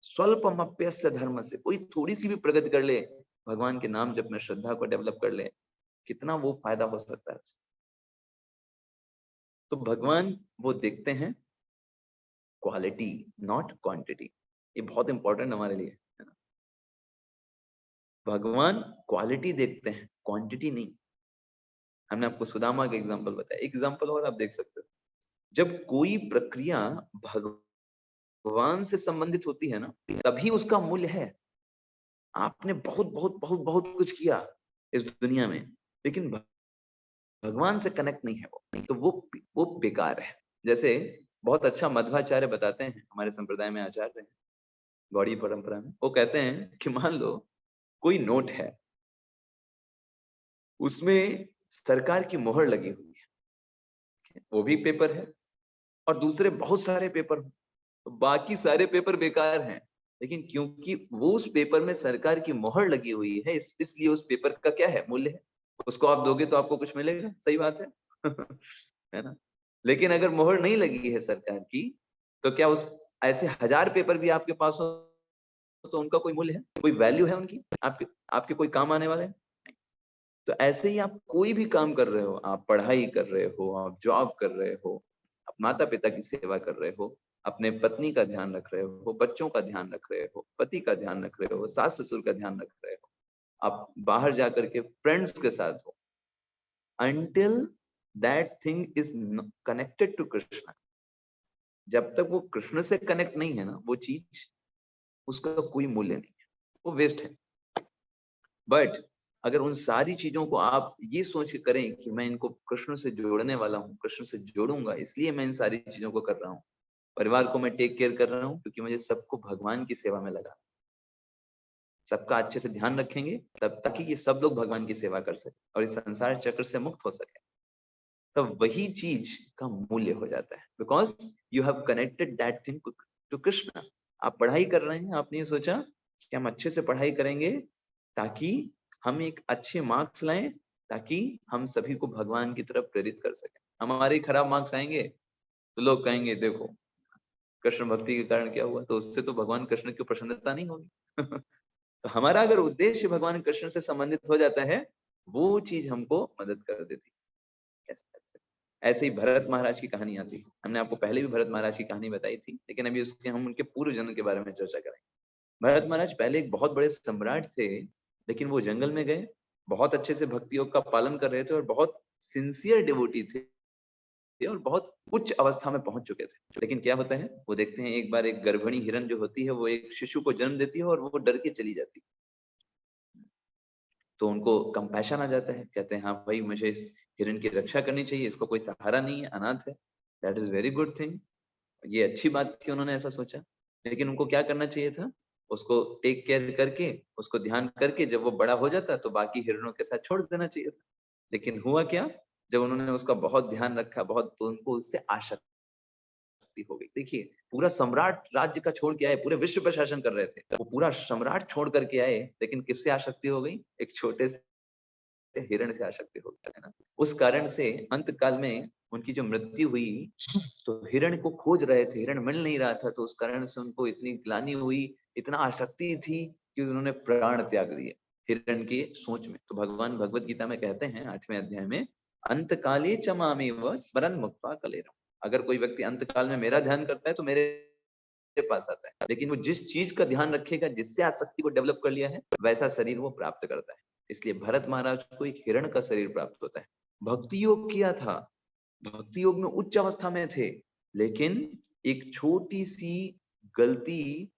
स्वल्पमप्यस्य धर्म से, कोई थोड़ी सी भी प्रगति कर ले, भगवान के नाम जप में श्रद्धा को डेवलप कर ले, कितना वो फायदा हो सकता है। तो भगवान वो देखते हैं क्वालिटी, नॉट क्वांटिटी। ये बहुत इंपॉर्टेंट हमारे लिए है ना। भगवान क्वालिटी देखते हैं, क्वांटिटी नहीं। हमने आपको सुदामा का एग्जांपल बताया, एग्जांपल और आप देख सकते हो। जब कोई प्रक्रिया भगवान से संबंधित होती है ना, तभी उसका मूल्य है। आपने बहुत बहुत बहुत बहुत कुछ किया इस दुनिया में, लेकिन भगवान से कनेक्ट नहीं है वो, तो वो बेकार है। जैसे बहुत अच्छा मध्वाचार्य बताते हैं, हमारे संप्रदाय में आचार्य हैं, गौड़ी परंपरा में, वो कहते हैं कि मान लो कोई नोट है, उसमें सरकार की मोहर लगी हुई है, वो भी पेपर है, और दूसरे बहुत सारे पेपर हैं, तो बाकी सारे पेपर बेकार हैं। लेकिन क्योंकि वो उस पेपर में सरकार की मोहर लगी हुई है, इसलिए उस पेपर का क्या है, मूल्य है। उसको आप दोगे तो आपको कुछ मिलेगा, सही बात है है ना। लेकिन अगर मोहर नहीं लगी है सरकार की, तो क्या उस, ऐसे 1000 पेपर भी आपके पास हो तो उनका कोई मूल्य है, कोई वैल्यू है उनकी, आपके आपके कोई काम आने वाले हैं? तो ऐसे ही आप कोई भी काम कर रहे हो, आप पढ़ाई कर रहे हो, आप जॉब कर रहे हो, आप माता पिता की सेवा कर रहे हो, अपने पत्नी का ध्यान रख रहे हो, बच्चों का ध्यान रख रहे हो, पति का ध्यान रख रहे हो, सास ससुर का ध्यान रख रहे हो, आप बाहर जाकर के फ्रेंड्स के साथ हो, until that thing is connected to Krishna, जब तक वो कृष्ण से कनेक्ट नहीं है ना वो चीज, उसका कोई मूल्य नहीं है, वो वेस्ट है। बट अगर उन सारी चीजों को आप ये सोच के करें कि मैं इनको कृष्ण से जोड़ने वाला हूँ, कृष्ण से जोड़ूंगा, इसलिए मैं इन सारी चीजों को कर रहा हूँ, परिवार को मैं टेक केयर कर रहा हूँ क्योंकि मुझे सबको भगवान की सेवा में लगा, सबका अच्छे से ध्यान रखेंगे, तब ताकि ये सब लोग भगवान की सेवा कर सके और इस संसार चक्र से मुक्त हो सके। तब वही चीज का मूल्य हो जाता है, because you have connected that thing to Krishna. आप पढ़ाई कर रहे हैं, आपने ये सोचा कि हम अच्छे से पढ़ाई करेंगे ताकि हम एक अच्छे मार्क्स लाएं, ताकि हम सभी को भगवान की तरफ प्रेरित कर सकें। हमारे खराब मार्क्स आएंगे तो लोग कहेंगे देखो कृष्ण भक्ति के कारण क्या हुआ, तो उससे तो भगवान कृष्ण की प्रसन्नता नहीं होगी। तो हमारा अगर उद्देश्य भगवान कृष्ण से संबंधित हो जाता है, वो चीज हमको मदद कर देती है। ऐसे ही भरत महाराज की कहानी आती है। हमने आपको पहले भी भरत महाराज की कहानी बताई थी, लेकिन अभी उसके हम उनके पूर्व जन्म के बारे में चर्चा करेंगे। भरत महाराज पहले एक बहुत बड़े सम्राट थे, लेकिन वो जंगल में गए, बहुत अच्छे से भक्ति योग का पालन कर रहे थे और बहुत सिंसियर डिवोटी थे और बहुत उच्च अवस्था में पहुंच चुके थे। लेकिन क्या होता है, वो देखते हैं एक बार एक गर्भिणी हिरण जो होती है वो एक शिशु को जन्म देती है और वो डर के चली जाती है। तो उनको कंपैशन आ जाता है, कहते हैं हाँ भाई मुझे इस हिरण की रक्षा करनी चाहिए, इसको कोई सहारा नहीं है, अनाथ है। That is very good thing, ये अच्छी बात थी, उन्होंने ऐसा सोचा। लेकिन उनको क्या करना चाहिए था, उसको टेक केयर करके, उसको ध्यान करके जब वो बड़ा हो जाता तो बाकी हिरणों के साथ छोड़ देना चाहिए था। लेकिन हुआ क्या, जब उन्होंने उसका बहुत ध्यान रखा, बहुत, तो उनको उससे आसक्ति हो गई। देखिए पूरा सम्राट राज्य का छोड़ के आए, पूरे विश्व पर शासन कर रहे थे, वो पूरा सम्राट छोड़ करके आए, लेकिन किससे आसक्ति हो गई, एक छोटे से हिरण से आसक्ति हो गया, है ना। उस कारण से अंत काल में उनकी जो मृत्यु हुई, तो हिरण को खोज रहे थे, हिरण मिल नहीं रहा था, तो उस कारण से उनको इतनी ग्लानि हुई, इतना आसक्ति थी कि उन्होंने प्राण त्याग दिए हिरण की सोच में। तो भगवान भगवत गीता में कहते हैं 8वें अध्याय में, अंत काले च मामेव स्मरन् मुक्त्वा कलेवरम्। अगर कोई व्यक्ति अंत काल में मेरा ध्यान करता है तो मेरे पास आता है, लेकिन वो जिस चीज का ध्यान रखेगा, जिससे आसक्ति को डेवलप कर लिया है, वैसा शरीर वो प्राप्त करता है। इसलिए भरत महाराज को एक हिरण का शरीर प्राप्त होता है। भक्ति योग किया था, भक्ति योग में उच्च अवस्था में थे, लेकिन एक छोटी सी गलती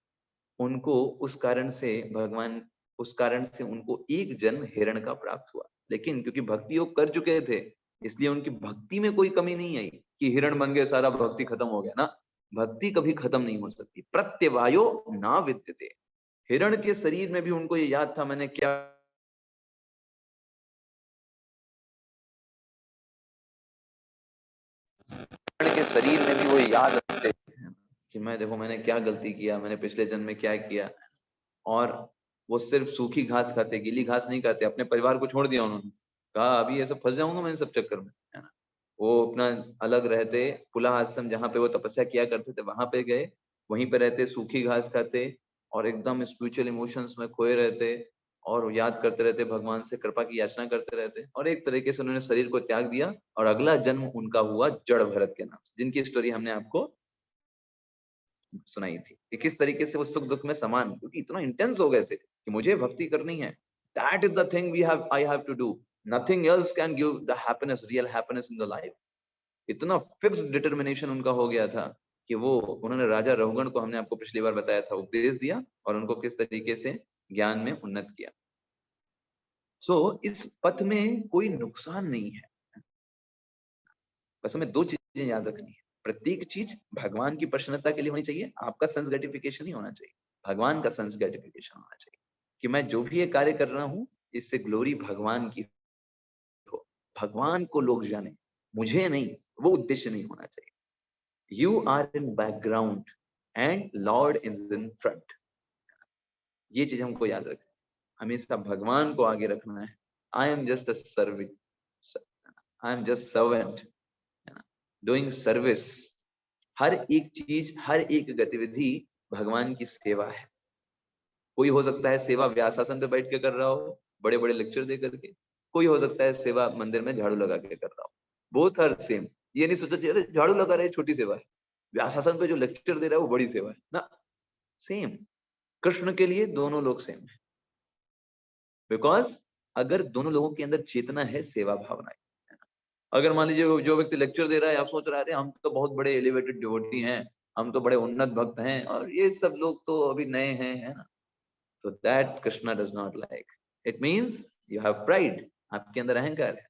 उनको, उस कारण से भगवान, उस कारण से उनको एक जन्म हिरण का प्राप्त हुआ। लेकिन क्योंकि भक्ति योग कर चुके थे, इसलिए उनकी भक्ति में कोई कमी नहीं आई कि हिरण बन गए सारा भक्ति खत्म हो गया ना। भक्ति कभी खत्म नहीं हो सकती, प्रत्यवायो ना विद्यते। हिरण के शरीर में भी उनको ये याद था मैंने क्या के शरीर में भी वो याद रखते कि मैं, देखो मैंने क्या गलती किया, मैंने पिछले जन्म में क्या किया। और वो सिर्फ सूखी घास खाते, गीली घास नहीं खाते। अपने परिवार को छोड़ दिया उन्होंने, कहा अभी ऐसे फंस जाऊंगा मैं इन सब चक्कर में, है ना। वो अपना अलग रहते, पुला आश्रम जहाँ पे वो तपस्या किया करते थे वहां पे गए, वहीं पे रहते, सूखी घास खाते और एकदम स्पिरिचुअल इमोशंस में खोए रहते और याद करते रहते, भगवान से कृपा की याचना करते रहते। और एक तरीके से उन्होंने शरीर को त्याग दिया और अगला जन्म उनका हुआ जड़ भरत के नाम से, जिनकी स्टोरी हमने आपको सुनाई थी कि किस तरीके से वो सुख दुख में समान, क्योंकि इतना इंटेंस हो गए थे कि मुझे भक्ति करनी है। That is the thing we have, I have to do, nothing else can give the happiness, real happiness in the life. इतना फिक्स्ड डिटर्मिनेशन उनका हो गया था कि वो, उन्होंने राजा रहुगण को, हमने आपको पिछली बार बताया था, उपदेश दिया और उनको किस तरीके से ज्ञान में उन्नत किया। सो इस पथ में कोई नुकसान नहीं है, बस हमें दो चीजें याद रखनी है। प्रत्येक चीज भगवान की प्रसन्नता के लिए होनी चाहिए, आपका सेंस ग्रेटिफिकेशन नहीं होना चाहिए, भगवान का सेंस ग्रेटिफिकेशन होना चाहिए कि मैं जो भी ये कार्य कर रहा हूँ, इससे ग्लोरी भगवान की हो, भगवान को लोग जाने, मुझे नहीं। वो उद्देश्य नहीं होना चाहिए। You are in background and lord is in front. ये चीज हमको याद रखना, हमेशा भगवान को आगे रखना है। I am just a serving, I am just servant, doing service. हर एक चीज, हर एक गतिविधि भगवान की सेवा है। कोई हो सकता है सेवा व्यासासन पे बैठ के कर रहा हो, बड़े बड़े लेक्चर दे करके, कोई हो सकता है सेवा मंदिर में झाड़ू लगा के कर रहा हो, बोथ आर सेम। ये नहीं सोचना चाहिए अरे झाड़ू लगा रहे छोटी सेवा है, व्यासासन पे जो लेक्चर दे रहा है वो बड़ी सेवा है ना। सेम, कृष्ण के लिए दोनों लोग सेम है। बिकॉज अगर दोनों लोगों के अंदर चेतना है, सेवा भावना है। अगर मान लीजिए जो व्यक्ति लेक्चर दे रहा है, आप सोच रहे हैं हम तो बहुत बड़े एलिवेटेड डिवोटी हैं, हम तो बड़े उन्नत भक्त हैं, और ये सब लोग तो अभी नए हैं, है ना। तो that Krishna does not like, it means you have pride, आपके अंदर अहंकार है।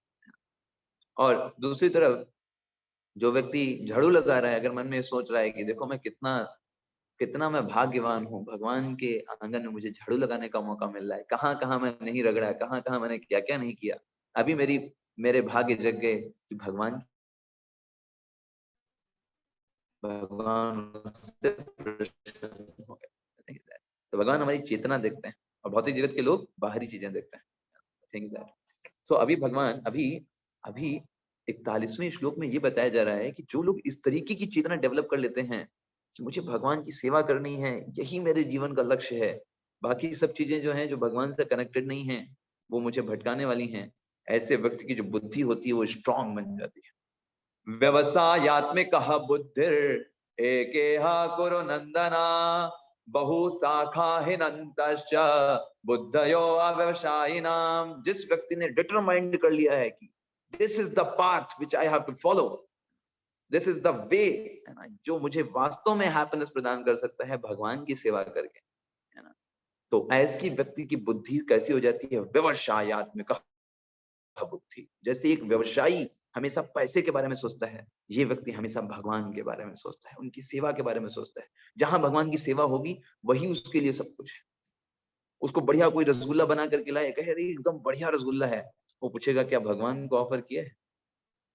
और दूसरी तरफ जो व्यक्ति झाड़ू लगा रहा है, अगर मन में सोच रहा है कि देखो मैं कितना कितना मैं भाग्यवान हूँ, भगवान के आंगन में मुझे झाड़ू लगाने का मौका मिल रहा है, कहाँ कहाँ मैं नहीं रगड़ा, कहाँ कहाँ मैंने क्या क्या नहीं किया। अभी मेरे भाग्य जग गए कि भगवान उससे प्रसन्न हो गए। तो भगवान हमारी चेतना देखते हैं और भौतिक जगत के लोग बाहरी चीजें देखते हैं। Think that. सो अभी भगवान अभी अभी 41वें श्लोक में ये बताया जा रहा है कि जो लोग इस तरीके की चेतना डेवलप कर लेते हैं कि मुझे भगवान की सेवा करनी है, यही मेरे जीवन का लक्ष्य है, बाकी सब चीजें जो हैं जो भगवान से कनेक्टेड नहीं है वो मुझे भटकाने वाली हैं, ऐसे व्यक्ति की जो बुद्धि होती है वो स्ट्रांग बन जाती है। व्यवसायात्मिक बुद्धिर एकेहा कुरु नंदना बहु शाखा हिनंतश्च बुद्धयो अव्यवसायिनाम। जिस व्यक्ति ने डिटरमाइंड कर लिया है कि this is the path which I have to follow, this is the way, है ना, जो मुझे वास्तव में हैप्पीनेस प्रदान कर सकता है भगवान की सेवा करके, है ना, तो ऐसी व्यक्ति की बुद्धि कैसी हो जाती है, व्यवसायात्मिक बुद्धि। जैसे एक व्यवसायी हमेशा पैसे के बारे में सोचता है, ये व्यक्ति हमेशा भगवान के बारे में सोचता है, उनकी सेवा के बारे में सोचता है। जहां भगवान की सेवा होगी वही उसके लिए सब कुछ है। उसको बढ़िया कोई रसगुल्ला बना करके लाए, कहे अरे एकदम बढ़िया रसगुल्ला है, वो पूछेगा क्या भगवान को ऑफर किया है?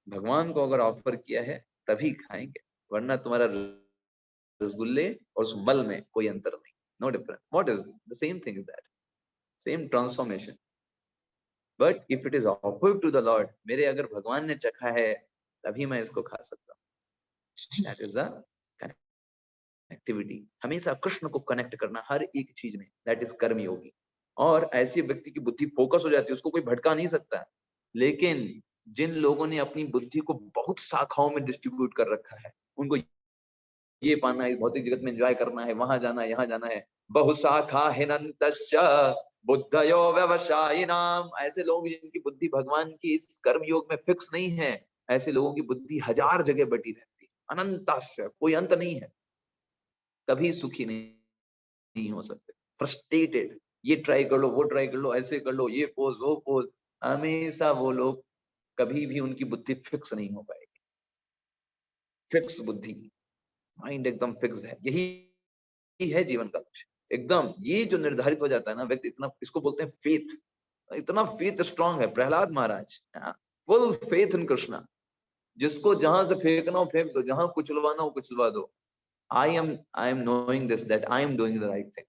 भगवान को अगर ऑफर किया है तभी खाएंगे, वरना तुम्हारा रसगुल्ले और उस मल में कोई अंतर नहीं, no difference. What is the same thing is that, same transformation. But if it is offered to the lord, मेरे अगर भगवान ने चखा है तभी मैं इसको खा सकता हूँ। That is the connectivity. हमेशा कृष्ण को कनेक्ट करना हर एक चीज में, दैट इज कर्म योगी। और ऐसे व्यक्ति की बुद्धि फोकस हो जाती है, उसको कोई भटका नहीं सकता। लेकिन जिन लोगों ने अपनी बुद्धि को बहुत शाखाओं में डिस्ट्रीब्यूट कर रखा है, उनको ये पाना है, भौतिक जगत में एंजॉय करना है, वहां जाना है, यहाँ जाना है, बहुशाखा हिनंतश्च बुद्धयो व्यवसायिनाम। ऐसे लोग जिनकी बुद्धि भगवान की इस कर्म योग में फिक्स नहीं है, ऐसे लोगों की बुद्धि हजार जगह बटी रहती है, अनंताश्च, कोई अंत नहीं है, कभी सुखी नहीं हो सकते। फ्रस्ट्रेटेड, ये ट्राई कर लो, वो ट्राई कर लो, ऐसे कर लो, ये पोज वो पोज, हमेशा वो लोग, कभी भी उनकी बुद्धि फिक्स नहीं हो पाएगी। फिक्स बुद्धि, माइंड एकदम फिक्स है, यही है जीवन का लक्ष्य। एकदम ये जो निर्धारित हो जाता है ना व्यक्ति, इतना, इसको बोलते हैं फेथ, इतना फेथ स्ट्रांग है प्रहलाद महाराज, फुल फेथ इन कृष्णा। जिसको जहां से फेंकना हो फेंक दो, जहां कुचलवाना हो कुचलवा दो। I am knowing this, that I am doing the right thing.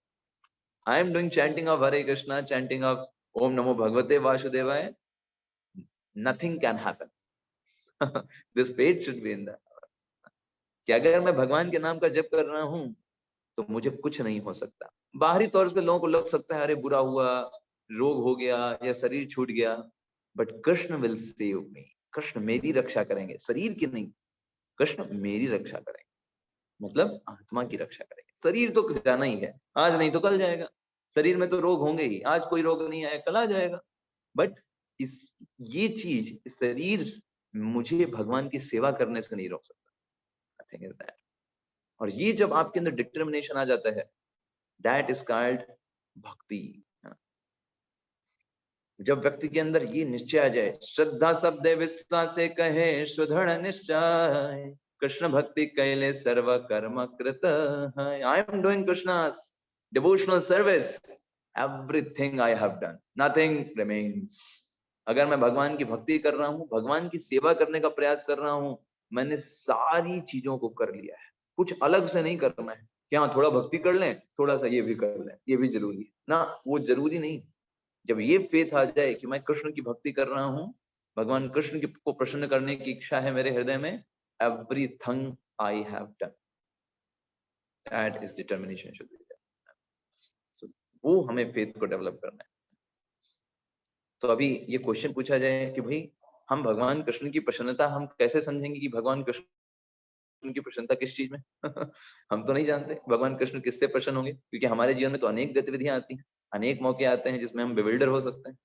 I am doing chanting of Hare Krishna, chanting of Om Namo Bhagavate Vasudevaya. Nothing can happen. This faith should be in that. कि अगर मैं भगवान के नाम का जप कर रहा हूँ तो मुझे कुछ नहीं हो सकता। बाहरी तौर पे लोगों को लग सकता है अरे बुरा हुआ, रोग हो गया या शरीर छूट गया, but Krishna will save me. Krishna मेरी रक्षा करेंगे, शरीर की नहीं, कृष्ण मेरी रक्षा करेंगे, मतलब आत्मा की रक्षा करेंगे। शरीर तो जाना ही है, आज नहीं तो कल जाएगा, शरीर में तो रोग होंगे ही, आज कोई रोग नहीं आया कल आ जाएगा, बट इस ये चीज, इस शरीर मुझे भगवान की सेवा करने से नहीं रोक सकता। I think is that. और ये जब आपके अंदर डिटर्मिनेशन आ जाता है, दैट इज कॉल्ड भक्ति। जब व्यक्ति के अंदर ये निश्चय आ जाए, श्रद्धा शब्द विश्वास से कहे सुदृढ़ निश्चय, कृष्ण भक्ति कैले सर्व कर्म कृत है। I am doing Krishna's devotional service, everything I have done, nothing remains. अगर मैं भगवान की भक्ति कर रहा हूँ, भगवान की सेवा करने का प्रयास कर रहा हूँ, मैंने सारी चीजों को कर लिया है, कुछ अलग से नहीं करना है। क्या थोड़ा भक्ति कर लें, थोड़ा सा ये भी कर लें, ये भी जरूरी है ना, वो जरूरी नहीं। जब ये फेथ आ जाए कि मैं कृष्ण की भक्ति कर रहा हूँ, भगवान कृष्ण को प्रसन्न करने की इच्छा है मेरे हृदय में, everything I have done, that is determination should be there. वो हमें फेथ को डेवलप करना है। तो अभी ये क्वेश्चन पूछा जाए कि भाई हम भगवान कृष्ण की प्रसन्नता हम कैसे समझेंगे कि भगवान कृष्ण की प्रसन्नता किस चीज में? हम तो नहीं जानते भगवान कृष्ण किससे प्रसन्न होंगे, क्योंकि हमारे जीवन में तो अनेक गतिविधियां आती हैं, अनेक मौके आते हैं जिसमें हम बिविल्डर हो सकते हैं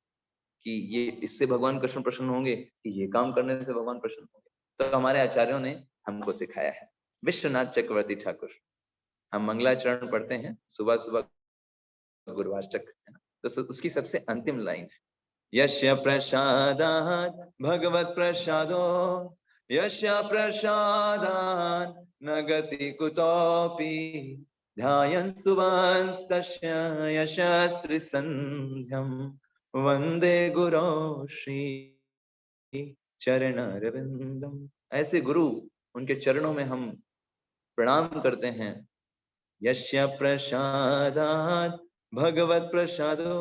कि ये इससे भगवान कृष्ण प्रसन्न होंगे, कि ये काम करने से भगवान प्रसन्न होंगे। तो हमारे आचार्यों ने हमको सिखाया है। विश्वनाथ चक्रवर्ती ठाकुर, हम मंगलाचरण पढ़ते हैं सुबह सुबह गुरुवाष्टक, है ना, तो उसकी सबसे अंतिम लाइन है, यस्य प्रसादात् भगवत प्रसादो, यस्य प्रसादात् न गति कुतोपि, ध्यायन्तु वांस्तस्य यशस्त्रिसन्ध्यं वन्दे गुरो श्री चरणरविन्दम। ऐसे गुरु, उनके चरणों में हम प्रणाम करते हैं। यस्य प्रसादात् भगवत प्रसादो,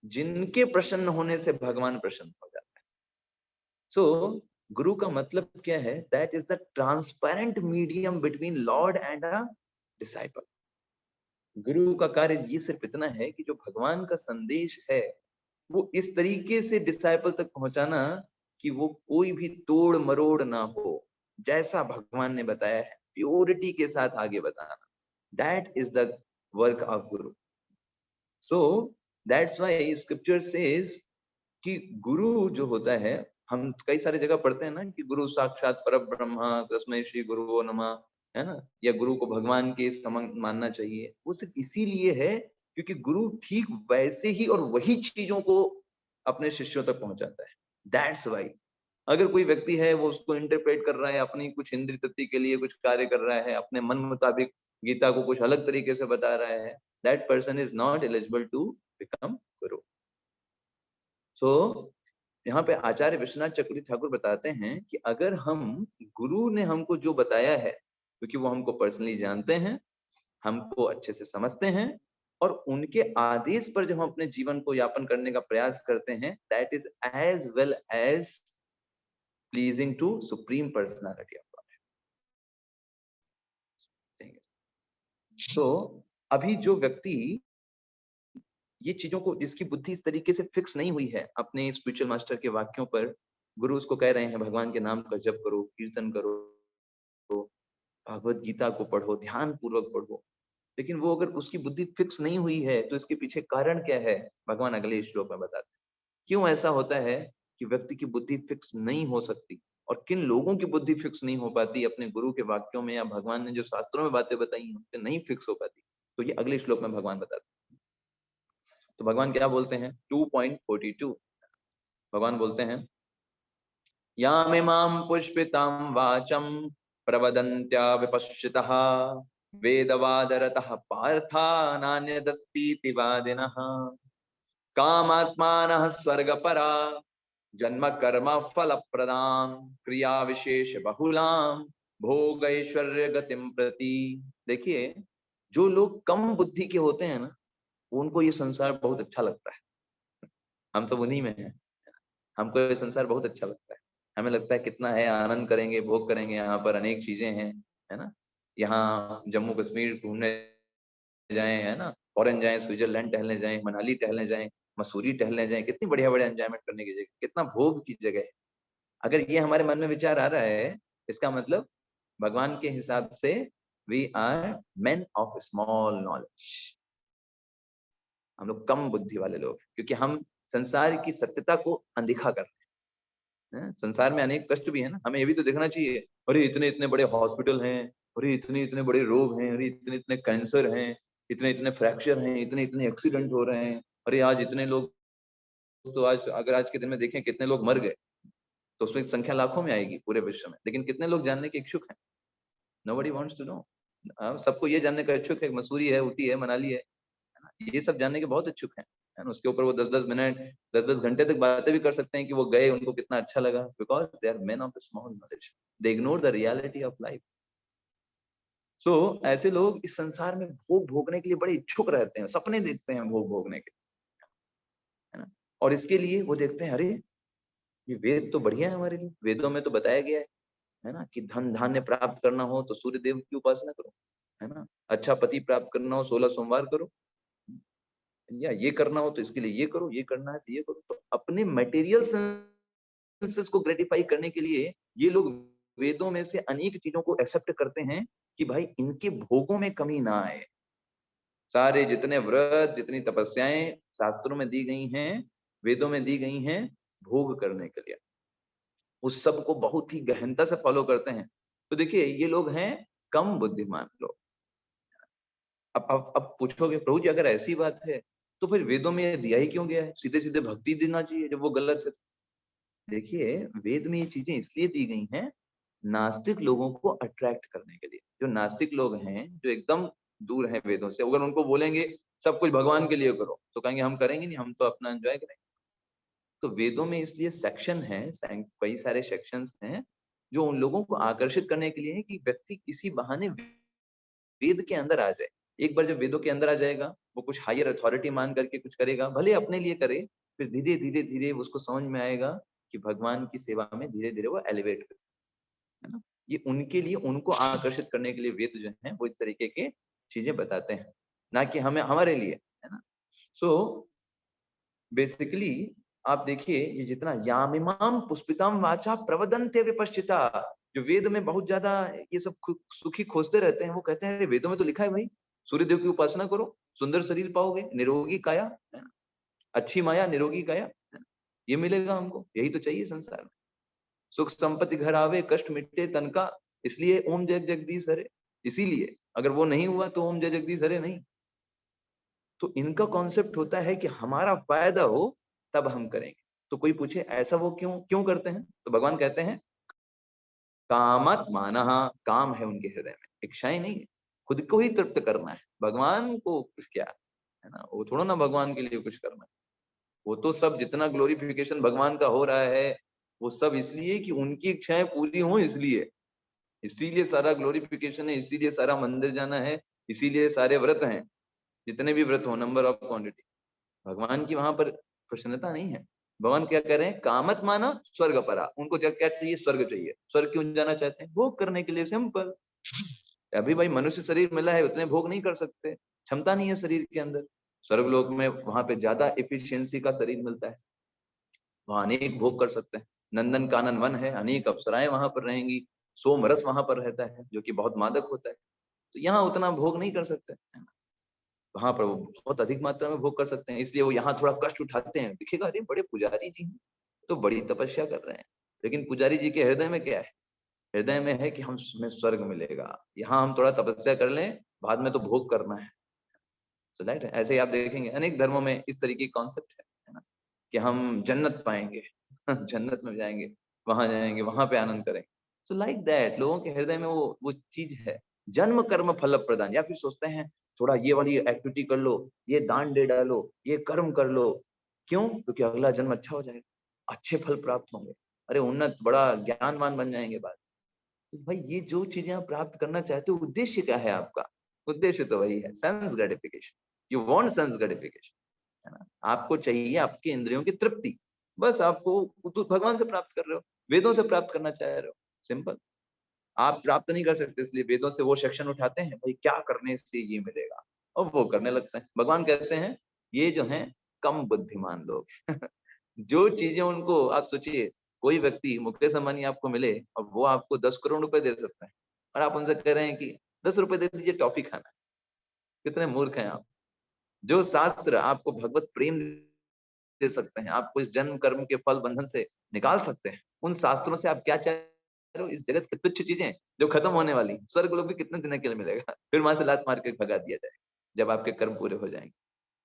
जिनके प्रसन्न होने से भगवान प्रसन्न हो जाते हैं। सो गुरु का मतलब क्या है? That is the transparent medium between Lord and a disciple. गुरु का कार्य ये सिर्फ इतना है कि जो भगवान का संदेश है वो इस तरीके से डिसाइपल तक पहुंचाना कि वो कोई भी तोड़ मरोड़ ना हो, जैसा भगवान ने बताया है प्योरिटी के साथ आगे बताना। That is the work of guru. So that's why scripture says कि गुरु जो होता है, हम कई सारी जगह पढ़ते हैं ना कि गुरु साक्षात परब्रह्म तस्मै श्री गुरुवो नमः, है ना, या गुरु को भगवान के समान मानना चाहिए। वो सिर्फ इसीलिए है क्योंकि गुरु ठीक वैसे ही और वही चीजों को अपने शिष्यों तक पहुंचाता है। दैट्स वाई अगर कोई व्यक्ति है वो उसको इंटरप्रेट कर रहा है, अपनी कुछ इंद्रिय तृप्ति के लिए कुछ कार्य कर रहा है, अपने मन मुताबिक गीता को कुछ अलग तरीके से बता रहा है, that person is not eligible to become guru. So यहाँ पे आचार्य विश्वनाथ चक्रवर्ती ठाकुर बताते हैं कि अगर हम, गुरु ने हमको जो बताया है, क्योंकि वो हमको पर्सनली जानते हैं, हमको अच्छे से समझते हैं, और उनके आदेश पर जब हम अपने जीवन को यापन करने का प्रयास करते हैं, that is as well as pleasing to supreme personality of God. तो अभी जो व्यक्ति ये चीजों को, जिसकी बुद्धि इस तरीके से फिक्स नहीं हुई है अपने स्पिरिचुअल मास्टर के वाक्यों पर, गुरु उसको कह रहे हैं भगवान के नाम का जप करो, कीर्तन करो, भगवत गीता को पढ़ो, ध्यान पूर्वक पढ़ो, लेकिन वो अगर उसकी बुद्धि फिक्स नहीं हुई है तो इसके पीछे कारण क्या है, भगवान अगले श्लोक में बताते हैं। क्यों ऐसा होता है कि व्यक्ति की बुद्धि फिक्स नहीं हो सकती, और किन लोगों की बुद्धि फिक्स नहीं हो पाती अपने गुरु के वाक्यों में, या भगवान ने जो शास्त्रों में बातें बताई हैं उनपे नहीं फिक्स हो पाती, तो ये अगले श्लोक में भगवान बताते हैं। तो भगवान क्या बोलते हैं? 2.42 भगवान बोलते हैं, यामिमां पुष्पितां वाचं प्रवदन्त्या विपश्चितः वेदवादरतः पार्था नान्यदस्तीति वादिनः कामात्मानः स्वर्गपरा जन्म कर्म फलप्रदां क्रिया विशेष बहुलां भोग ऐश्वर्य गतिम प्रति। देखिए, जो लोग कम बुद्धि के होते हैं ना, उनको ये संसार बहुत अच्छा लगता है। हम सब उन्हीं में हैं। हमको ये संसार बहुत अच्छा लगता है। हमें लगता है कितना है, आनंद करेंगे, भोग करेंगे, यहाँ पर अनेक चीजें हैं, है ना। यहाँ जम्मू कश्मीर घूमने जाएं, है ना, फॉरेन जाएं, स्विट्जरलैंड टहलने जाएं, मनाली टहलने जाएं, मसूरी टहलने जाएं, कितनी बढ़िया बढ़िया एंजॉयमेंट करने की जगह, कितना भोग की जगह है। अगर ये हमारे मन में विचार आ रहा है, इसका मतलब भगवान के हिसाब से we are men of small knowledge. हम लोग कम बुद्धि वाले लोग, क्योंकि हम संसार की सत्यता को अनदेखा कर रहे हैं। संसार में अनेक कष्ट भी है ना, हमें ये भी तो देखना चाहिए। अरे इतने इतने बड़े हॉस्पिटल हैं, अरे इतने इतने बड़े रोग हैं, अरे इतने इतने कैंसर हैं, इतने इतने फ्रैक्चर हैं, इतने इतने एक्सीडेंट हो रहे हैं, अरे आज इतने लोग, तो आज अगर आज के दिन में देखें कितने लोग मर गए, तो उसमें संख्या लाखों में आएगी पूरे विश्व में, लेकिन कितने लोग जानने के इच्छुक हैं? Nobody wants to know. सबको ये जानने का इच्छुक है मसूरी है, ऊटी है, मनाली है ना, ये सब जानने के बहुत इच्छुक हैं, है ना। उसके ऊपर वो 10-10 मिनट, 10-10 घंटे तक बातें भी कर सकते हैं कि वो गए, उनको कितना अच्छा लगा, because they are men of small knowledge, they ignore the reality of life. So ऐसे लोग इस संसार में भोग भोगने के लिए बड़े इच्छुक रहते हैं, सपने देखते हैं भोग भोगने के, है ना। और इसके लिए वो देखते हैं, अरे ये वेद तो बढ़िया है हमारे लिए, वेदों में तो बताया गया है ना, कि धन धान्य प्राप्त करना हो तो सूर्य देव की उपासना करो, है ना, अच्छा पति प्राप्त करना हो 16 सोमवार करो, या ये करना हो तो इसके लिए ये करो, ये करना है तो ये करो। तो अपने मटेरियल सेंसेस को ग्रेटिफाई करने के लिए ये लोग वेदों में से अनेक चीजों को एक्सेप्ट करते हैं कि भाई इनके भोगों में कमी ना आए। सारे जितने व्रत, जितनी तपस्याएं शास्त्रों में दी गई हैं, वेदों में दी गई हैं भोग करने के लिए, उस सब को बहुत ही गहनता से फॉलो करते हैं। तो देखिए, ये लोग हैं कम बुद्धिमान लोग। अब पूछोगे प्रभु जी अगर ऐसी बात है तो फिर वेदों में ये दिया ही क्यों गया है, सीधे सीधे भक्ति देना चाहिए जब वो गलत है। देखिए, वेद में ये चीजें इसलिए दी गई हैं नास्तिक लोगों को अट्रैक्ट करने के लिए। जो नास्तिक लोग हैं, जो एकदम दूर हैं वेदों से। अगर उनको बोलेंगे सब कुछ भगवान के लिए करो तो कहेंगे हम करेंगे नहीं, हम तो अपना एंजॉय करेंगे। तो वेदों में इसलिए सेक्शन है, कई सारे सेक्शंस हैं जो उन लोगों को आकर्षित करने के लिए है कि व्यक्ति किसी बहाने वेद के अंदर आ जाए। एक बार जब वेदों के अंदर आ जाएगा, वो कुछ हायर अथॉरिटी मान करके कुछ करेगा, भले अपने लिए करे, फिर धीरे धीरे धीरे उसको समझ में आएगा कि भगवान की सेवा में धीरे धीरे वो एलिवेट करे, है ना। ये उनके लिए, उनको आकर्षित करने के लिए वेद जो है वो इस तरीके के चीजें बताते हैं, ना कि हमें हमारे लिए, है ना। सो बेसिकली आप देखिए ये जितना यामिमाम पुष्पिताम वाचा प्रवदन्ते विपश्चिता, जो वेद में बहुत ज्यादा ये सब सुखी खोजते रहते हैं, वो कहते हैं अरे वेदों में तो लिखा है भाई सूर्य देव की उपासना करो, सुंदर शरीर पाओगे, निरोगी काया, है ना, अच्छी माया, निरोगी काया, है ना? ये मिलेगा हमको, यही तो चाहिए संसार में। सुख संपत्ति घर आवे, कष्ट मिटे तन का, इसलिए ओम जय जगदीश हरे। इसीलिए अगर वो नहीं हुआ तो ओम जय जगदीश हरे नहीं। तो इनका कॉन्सेप्ट होता है कि हमारा फायदा हो तब हम करेंगे। तो कोई पूछे ऐसा वो क्यों क्यों करते हैं, तो भगवान कहते हैं कामत मानहा, काम है उनके हृदय में, इच्छाएं नहीं है, खुद को ही तृप्त करना है, भगवान को कुछ क्या है ना, वो थोड़ा ना भगवान के लिए कुछ करना है। वो तो सब जितना ग्लोरिफिकेशन भगवान का हो रहा है वो सब इसलिए कि उनकी इच्छाएं पूरी हों, इसलिए इसीलिए सारा ग्लोरिफिकेशन है, इसीलिए सारा मंदिर जाना है, इसीलिए सारे व्रत हैं, जितने भी व्रत हो, नंबर ऑफ क्वांटिटी। भगवान की वहां पर प्रसन्नता नहीं है। भगवान क्या कह रहे हैं, कामत माना स्वर्ग परा, उनको क्या चाहिए, स्वर्ग चाहिए। स्वर्ग क्यों जाना चाहते हैं, भोग करने के लिए, सिंपल। अभी भाई मनुष्य शरीर मिला है, उतने भोग नहीं कर सकते, क्षमता नहीं है शरीर के अंदर। स्वर्ग लोक में वहां पे ज्यादा एफिशिएंसी का शरीर मिलता है, वहां अनेक भोग कर सकते हैं। नंदन कानन वन है, अनेक अप्सराएं वहां पर रहेंगी, सोम रस वहां पर रहता है जो कि बहुत मादक होता है। तो यहाँ उतना भोग नहीं कर सकते, वहां पर वो बहुत अधिक मात्रा में भोग कर सकते हैं, इसलिए वो यहाँ थोड़ा कष्ट उठाते हैं। दिखेगा अरे बड़े पुजारी जी हैं, तो बड़ी तपस्या कर रहे हैं, लेकिन पुजारी जी के हृदय में क्या है, हृदय में है कि हमें स्वर्ग मिलेगा, यहाँ हम थोड़ा तपस्या कर लें, बाद में तो भोग करना है। तो राइट, ऐसे ही आप देखेंगे अनेक धर्मों में इस तरीके की कॉन्सेप्ट है ना, कि हम जन्नत पाएंगे जन्नत में जाएंगे, वहां पे आनंद करेंगे। तो लाइक दैट लोगों के हृदय में वो चीज है, जन्म कर्म फल प्रदान। या फिर सोचते हैं थोड़ा ये वाली एक्टिविटी कर लो, ये दान दे डालो, ये कर्म कर लो, क्यों, क्योंकि अगला जन्म अच्छा हो जाएगा, अच्छे फल प्राप्त होंगे, अरे उन्नत बड़ा ज्ञानवान बन जाएंगे बाद। तो भाई ये जो चीजें आप प्राप्त करना चाहते हो, उद्देश्य क्या है आपका, उद्देश्य तो वही है sense gratification, you want sense gratification, है ना। आपको चाहिए आपके इंद्रियों की तृप्ति, बस आपको तो भगवान से प्राप्त कर रहे हो, वेदों से प्राप्त करना चाह रहे हो, सिंपल। आप प्राप्त नहीं कर सकते, इसलिए वेदों से वो सेक्शन उठाते हैं, भाई क्या करने से ये मिलेगा, और वो करने लगते हैं। भगवान कहते हैं ये जो है कम बुद्धिमान लोग जो चीजें उनको, आप सोचिए कोई व्यक्ति मुकेश अंबानी आपको मिले और वो आपको 10 करोड़ रुपए दे सकता है, और आप उनसे कह रहे हैं कि 10 रुपए दे दीजिए टॉफी खाना है। कितने मूर्ख हैं आप। जो शास्त्र आपको भगवत प्रेम दे सकते हैं, आपको इस जन्म कर्म के फल बंधन से निकाल सकते हैं, उन शास्त्रों से आप क्या चाह रहे हो, इस जगत की तुच्छ चीजें जो खत्म होने वाली, स्वर्ग लोग भी कितने दिन के लिए मिलेगा, फिर वहां से लात मार के भगा दिया जाएगा जब आपके कर्म पूरे हो जाएंगे।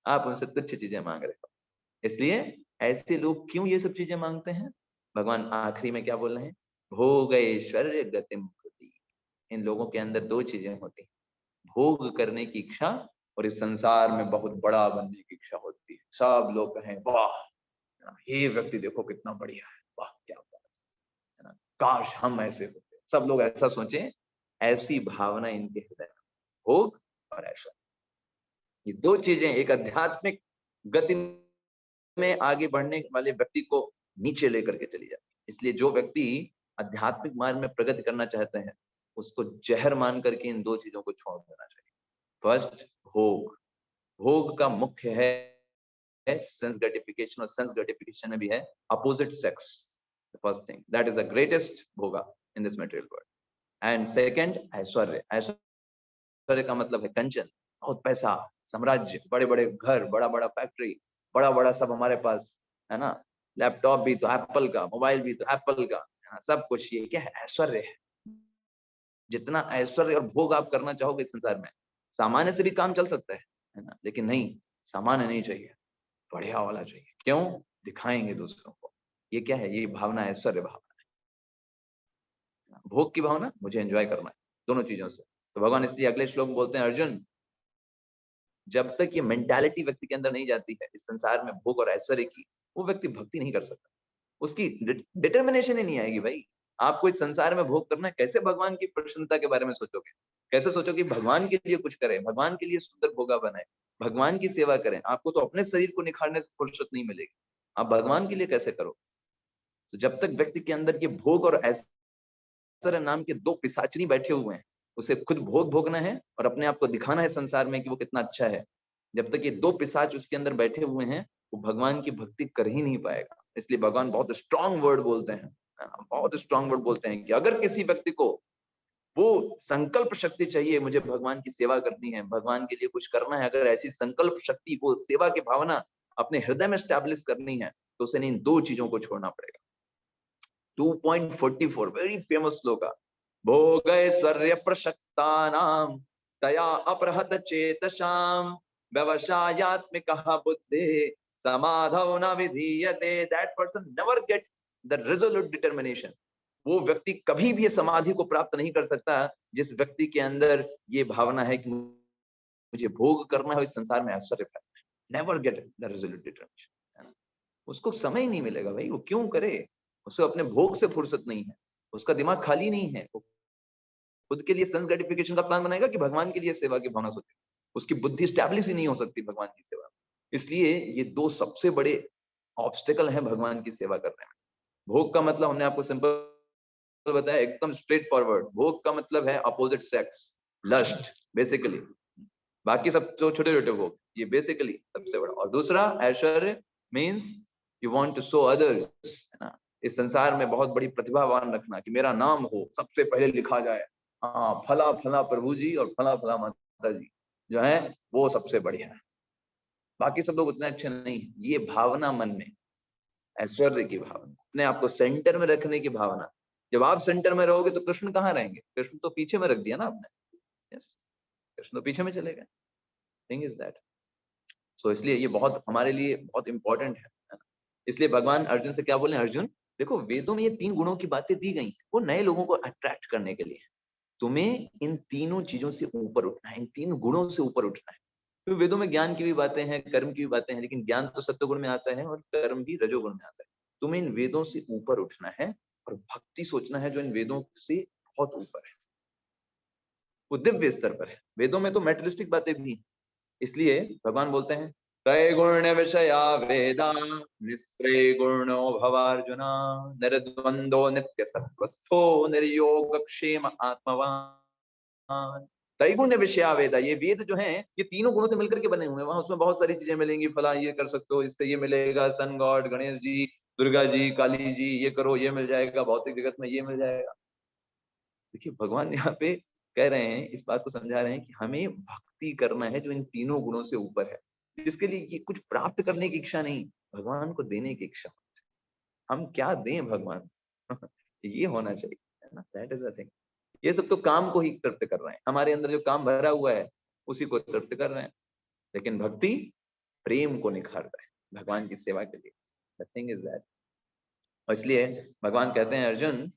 आप उनसे तुच्छ चीजें मांग रहे हो। इसलिए ऐसे लोग क्यों ये सब चीजें मांगते हैं, भगवान आखिरी में क्या बोल रहे हैं, भोग ऐश्वर्य गतिम प्रति। इन लोगों के अंदर दो चीजें होती हैं, भोग करने की इच्छा और इस संसार में बहुत बड़ा बनने की इच्छा होती है। सब लोग कहें वाह ये व्यक्ति देखो कितना बढ़िया है, वाह क्या बात है ना, काश हम ऐसे होते, सब लोग ऐसा सोचें, ऐसी भावना इनके हृदय में, भोग और ऐश्वर्य, ये दो चीजें एक आध्यात्मिक गति में आगे बढ़ने वाले व्यक्ति को नीचे लेकर के चली जाती है। इसलिए जो व्यक्ति आध्यात्मिक मार्ग में प्रगति करना चाहते हैं, उसको जहर मान करके इन दो चीजों को छोड़ देना चाहिए। फर्स्ट, भोग, भोग का मुख्य है सेंस ग्रेटिफिकेशन, और सेंस ग्रेटिफिकेशन में भी है opposite sex, the first thing that is the greatest bhoga in this material world. And second, ऐश्वर्य। ऐश्वर्य का मतलब है कंचन, बहुत पैसा, साम्राज्य, बड़े बड़े घर, बड़ा बड़ा फैक्ट्री, बड़ा बड़ा सब हमारे पास, है ना, लैपटॉप भी तो एप्पल का, मोबाइल भी तो एप्पल का, है ना, सब कुछ। ये क्या है, ऐश्वर्य है। जितना ऐश्वर्य और भोग आप करना चाहोगे इस संसार में, सामान्य से भी काम चल सकता है ना, लेकिन नहीं, सामान्य नहीं चाहिए, बढ़िया वाला चाहिए। क्यों, दिखाएंगे दूसरों को। ये क्या है, ये भावना ऐश्वर्य भावना है। भोग की भावना, मुझे एंजॉय करना है, दोनों चीजों से। तो भगवान इसलिए अगले श्लोक में बोलते हैं, अर्जुन जब तक ये मेंटालिटी व्यक्ति के अंदर नहीं जाती है इस संसार में भोग और ऐश्वर्य की, वो व्यक्ति भक्ति नहीं कर सकता। उसकी डिटर्मिनेशन ही नहीं आएगी भाई। आपको इस संसार में भोग करना है, कैसे भगवान की प्रसन्नता के बारे में सोचोगे? कैसे सोचोगे भगवान के लिए कुछ करें, भगवान के लिए सुंदर भोगा बनाए, भगवान की सेवा करें? आपको तो अपने शरीर को निखारने से फुर्सत नहीं मिलेगी, आप भगवान के लिए कैसे करो? तो जब तक व्यक्ति के अंदर के भोग और ऐश्वर्य नाम के दो पिशाचिनी बैठे हुए हैं, उसे खुद भोग भोगना है और अपने आप को दिखाना है संसार में कि वो कितना अच्छा है। जब तक ये दो पिशाच उसके अंदर बैठे हुए हैं, वो भगवान की भक्ति कर ही नहीं पाएगा। इसलिए भगवान बहुत स्ट्रांग वर्ड बोलते हैं, बहुत स्ट्रांग वर्ड बोलते हैं कि अगर किसी व्यक्ति को वो संकल्प शक्ति चाहिए, मुझे भगवान की सेवा करनी है, भगवान के लिए कुछ करना है, अगर ऐसी संकल्प शक्ति, वो सेवा की भावना अपने हृदय में स्टैब्लिश करनी है, तो उसे इन दो चीजों को छोड़ना पड़ेगा। 2.44 वेरी फेमस श्लोका, भोगैश्वर्य प्रशक्तानां तया अपरहत चेतसाम व्यवसायात्मिकः बुद्धि समाधौ न विधीयते। That person never get the resolute determination. वो व्यक्ति कभी भी समाधि को प्राप्त नहीं कर सकता जिस व्यक्ति के अंदर ये भावना है कि मुझे भोग करना है, इस संसार में ऐश्वर्य प्राप्त है। Never get the resolute determination. उसको समय ही नहीं मिलेगा भाई, वो क्यों करे? उसे अपने भोग से फुर्सत नहीं है, उसका दिमाग खाली नहीं है। वो खुद के लिए सेंस ग्रेटिफिकेशन का प्लान बनाएगा कि भगवान के लिए सेवा की भावना सोचे? उसकी बुद्धि स्टैब्लिश ही नहीं हो सकती भगवान की सेवा। इसलिए ये दो सबसे बड़े ऑब्स्टेकल हैं भगवान की सेवा करने में। भोग का मतलब हमने आपको सिंपल बताया, एकदम स्ट्रेट फॉरवर्ड। भोग का मतलब है अपोजिट सेक्स, लस्ट बेसिकली। बाकी सब तो छोटे छोटे भोग, ये बेसिकली सबसे बड़ा। और दूसरा ऐश्वर्य means you want to show others, है ना, इस संसार में बहुत बड़ी प्रतिभावान रखना, कि मेरा नाम हो, सबसे पहले लिखा जाए, हाँ फला फला प्रभु जी और फला फला माता जी जो है वो सबसे बढ़िया है, बाकी सब लोग उतने अच्छे नहीं है। ये भावना मन में, ऐश्वर्य की भावना, अपने आप को सेंटर में रखने की भावना। जब आप सेंटर में रहोगे तो कृष्ण कहाँ रहेंगे? कृष्ण तो पीछे में रख दिया ना आपने। यस, कृष्ण तो पीछे में चले गए। Thing is that. सो इसलिए ये बहुत हमारे लिए बहुत इंपॉर्टेंट है ना? इसलिए भगवान अर्जुन से क्या बोले? अर्जुन देखो, वेदों में ये तीन गुणों की बातें दी गई, वो नए लोगों को अट्रैक्ट करने के लिए। तुम्हें इन तीनों चीजों से ऊपर उठना है, इन तीन गुणों से ऊपर उठना है। तो वेदों में ज्ञान की भी बातें हैं, कर्म की भी बातें हैं, लेकिन ज्ञान तो सत्वगुण में आता है और कर्म भी रजोगुण में आता है। तुम्हें इन वेदों से ऊपर उठना है और भक्ति सोचना है जो इन वेदों से बहुत ऊपर है, वो दिव्य स्तर पर है। वेदों में तो मेटेरियलिस्टिक बातें भी हैं। इसलिए भगवान बोलते हैं त्रैगुण्य विषया वेदा निस्त्रय गुणो भवार्जुना निर्द्वंदो नित्य सत्वस्थो निर्योगक्षेम आत्मवान। त्रैगुण्य विषया वेदा, ये वेद जो हैं ये तीनों गुणों से मिलकर के बने हुए हैं। वहां उसमें बहुत सारी चीजें मिलेंगी, फला ये कर सकते हो, इससे ये मिलेगा, सन गॉड गणेश जी, दुर्गा जी, काली जी, ये करो ये मिल जाएगा, भौतिक जगत में ये मिल जाएगा। देखिए भगवान यहाँ पे कह रहे हैं, इस बात को समझा रहे हैं कि हमें भक्ति करना है जो इन तीनों गुणों से ऊपर है। इसके लिए ये कुछ प्राप्त करने की इच्छा नहीं, भगवान को देने की इच्छा। हम क्या दें भगवान ये होना चाहिए, है ना? That is the thing. ये सब तो काम को ही तृप्त कर रहे हैं, हमारे अंदर जो काम भरा हुआ है उसी को तृप्त कर रहे हैं। लेकिन भक्ति प्रेम को निखारता है भगवान की सेवा के लिए। The thing is that. और इसलिए भगवान कहते हैं अर्जुन,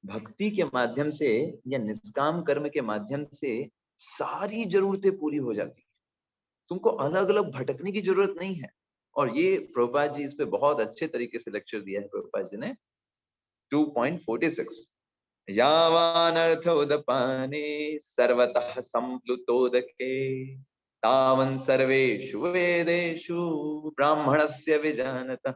भक्ति के माध्यम से या निष्काम कर्म के माध्यम से सारी जरूरतें पूरी हो जाती है। तुमको अलग अलग भटकने की जरूरत नहीं है। और ये प्रभुपाद जी इस पे बहुत अच्छे तरीके से लेक्चर दिया है प्रभुपाद जी ने। 2.46 यावानर्थ उदपाने सर्वतः संप्लुतोदके तावन् सर्वेषु वेदेषु ब्राह्मणस्य विजानतः।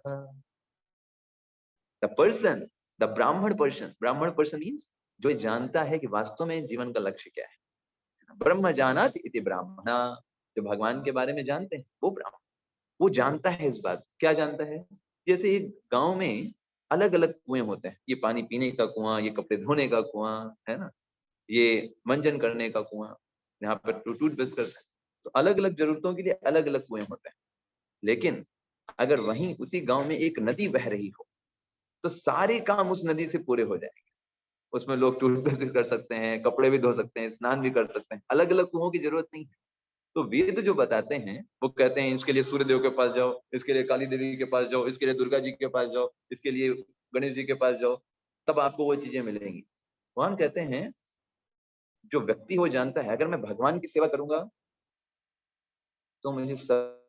द ब्राह्मण पर्सन मीन्स जो जानता है कि वास्तव में जीवन का लक्ष्य क्या है। ब्रह्म जानात इति ब्राह्मणा, जो भगवान के बारे में जानते हैं वो ब्राह्मण। वो जानता है इस बात, क्या जानता है? जैसे एक गांव में अलग अलग कुएं होते हैं, ये पानी पीने का कुआं, ये कपड़े धोने का कुआं, है ना, ये मंजन करने का कुआं, यहाँ पर टूथपेस्ट करते हैं। तो अलग अलग जरूरतों के लिए अलग अलग कुएं होते हैं। लेकिन अगर वहीं उसी गांव में एक नदी बह रही हो तो सारे काम उस नदी से पूरे हो जाएंगे। उसमें लोग टूथपेस्ट भी कर सकते हैं, कपड़े भी धो सकते हैं, स्नान भी कर सकते हैं, अलग अलग कुओं की जरूरत नहीं है। तो वेद जो बताते हैं वो कहते हैं इसके लिए सूर्य देव के पास जाओ, इसके लिए काली देवी के पास जाओ, इसके लिए दुर्गा जी के पास जाओ, इसके लिए गणेश जी के पास जाओ, तब आपको वो चीजें मिलेंगी। भगवान कहते हैं जो व्यक्ति हो जानता है अगर मैं भगवान की सेवा करूंगा तो मुझे सब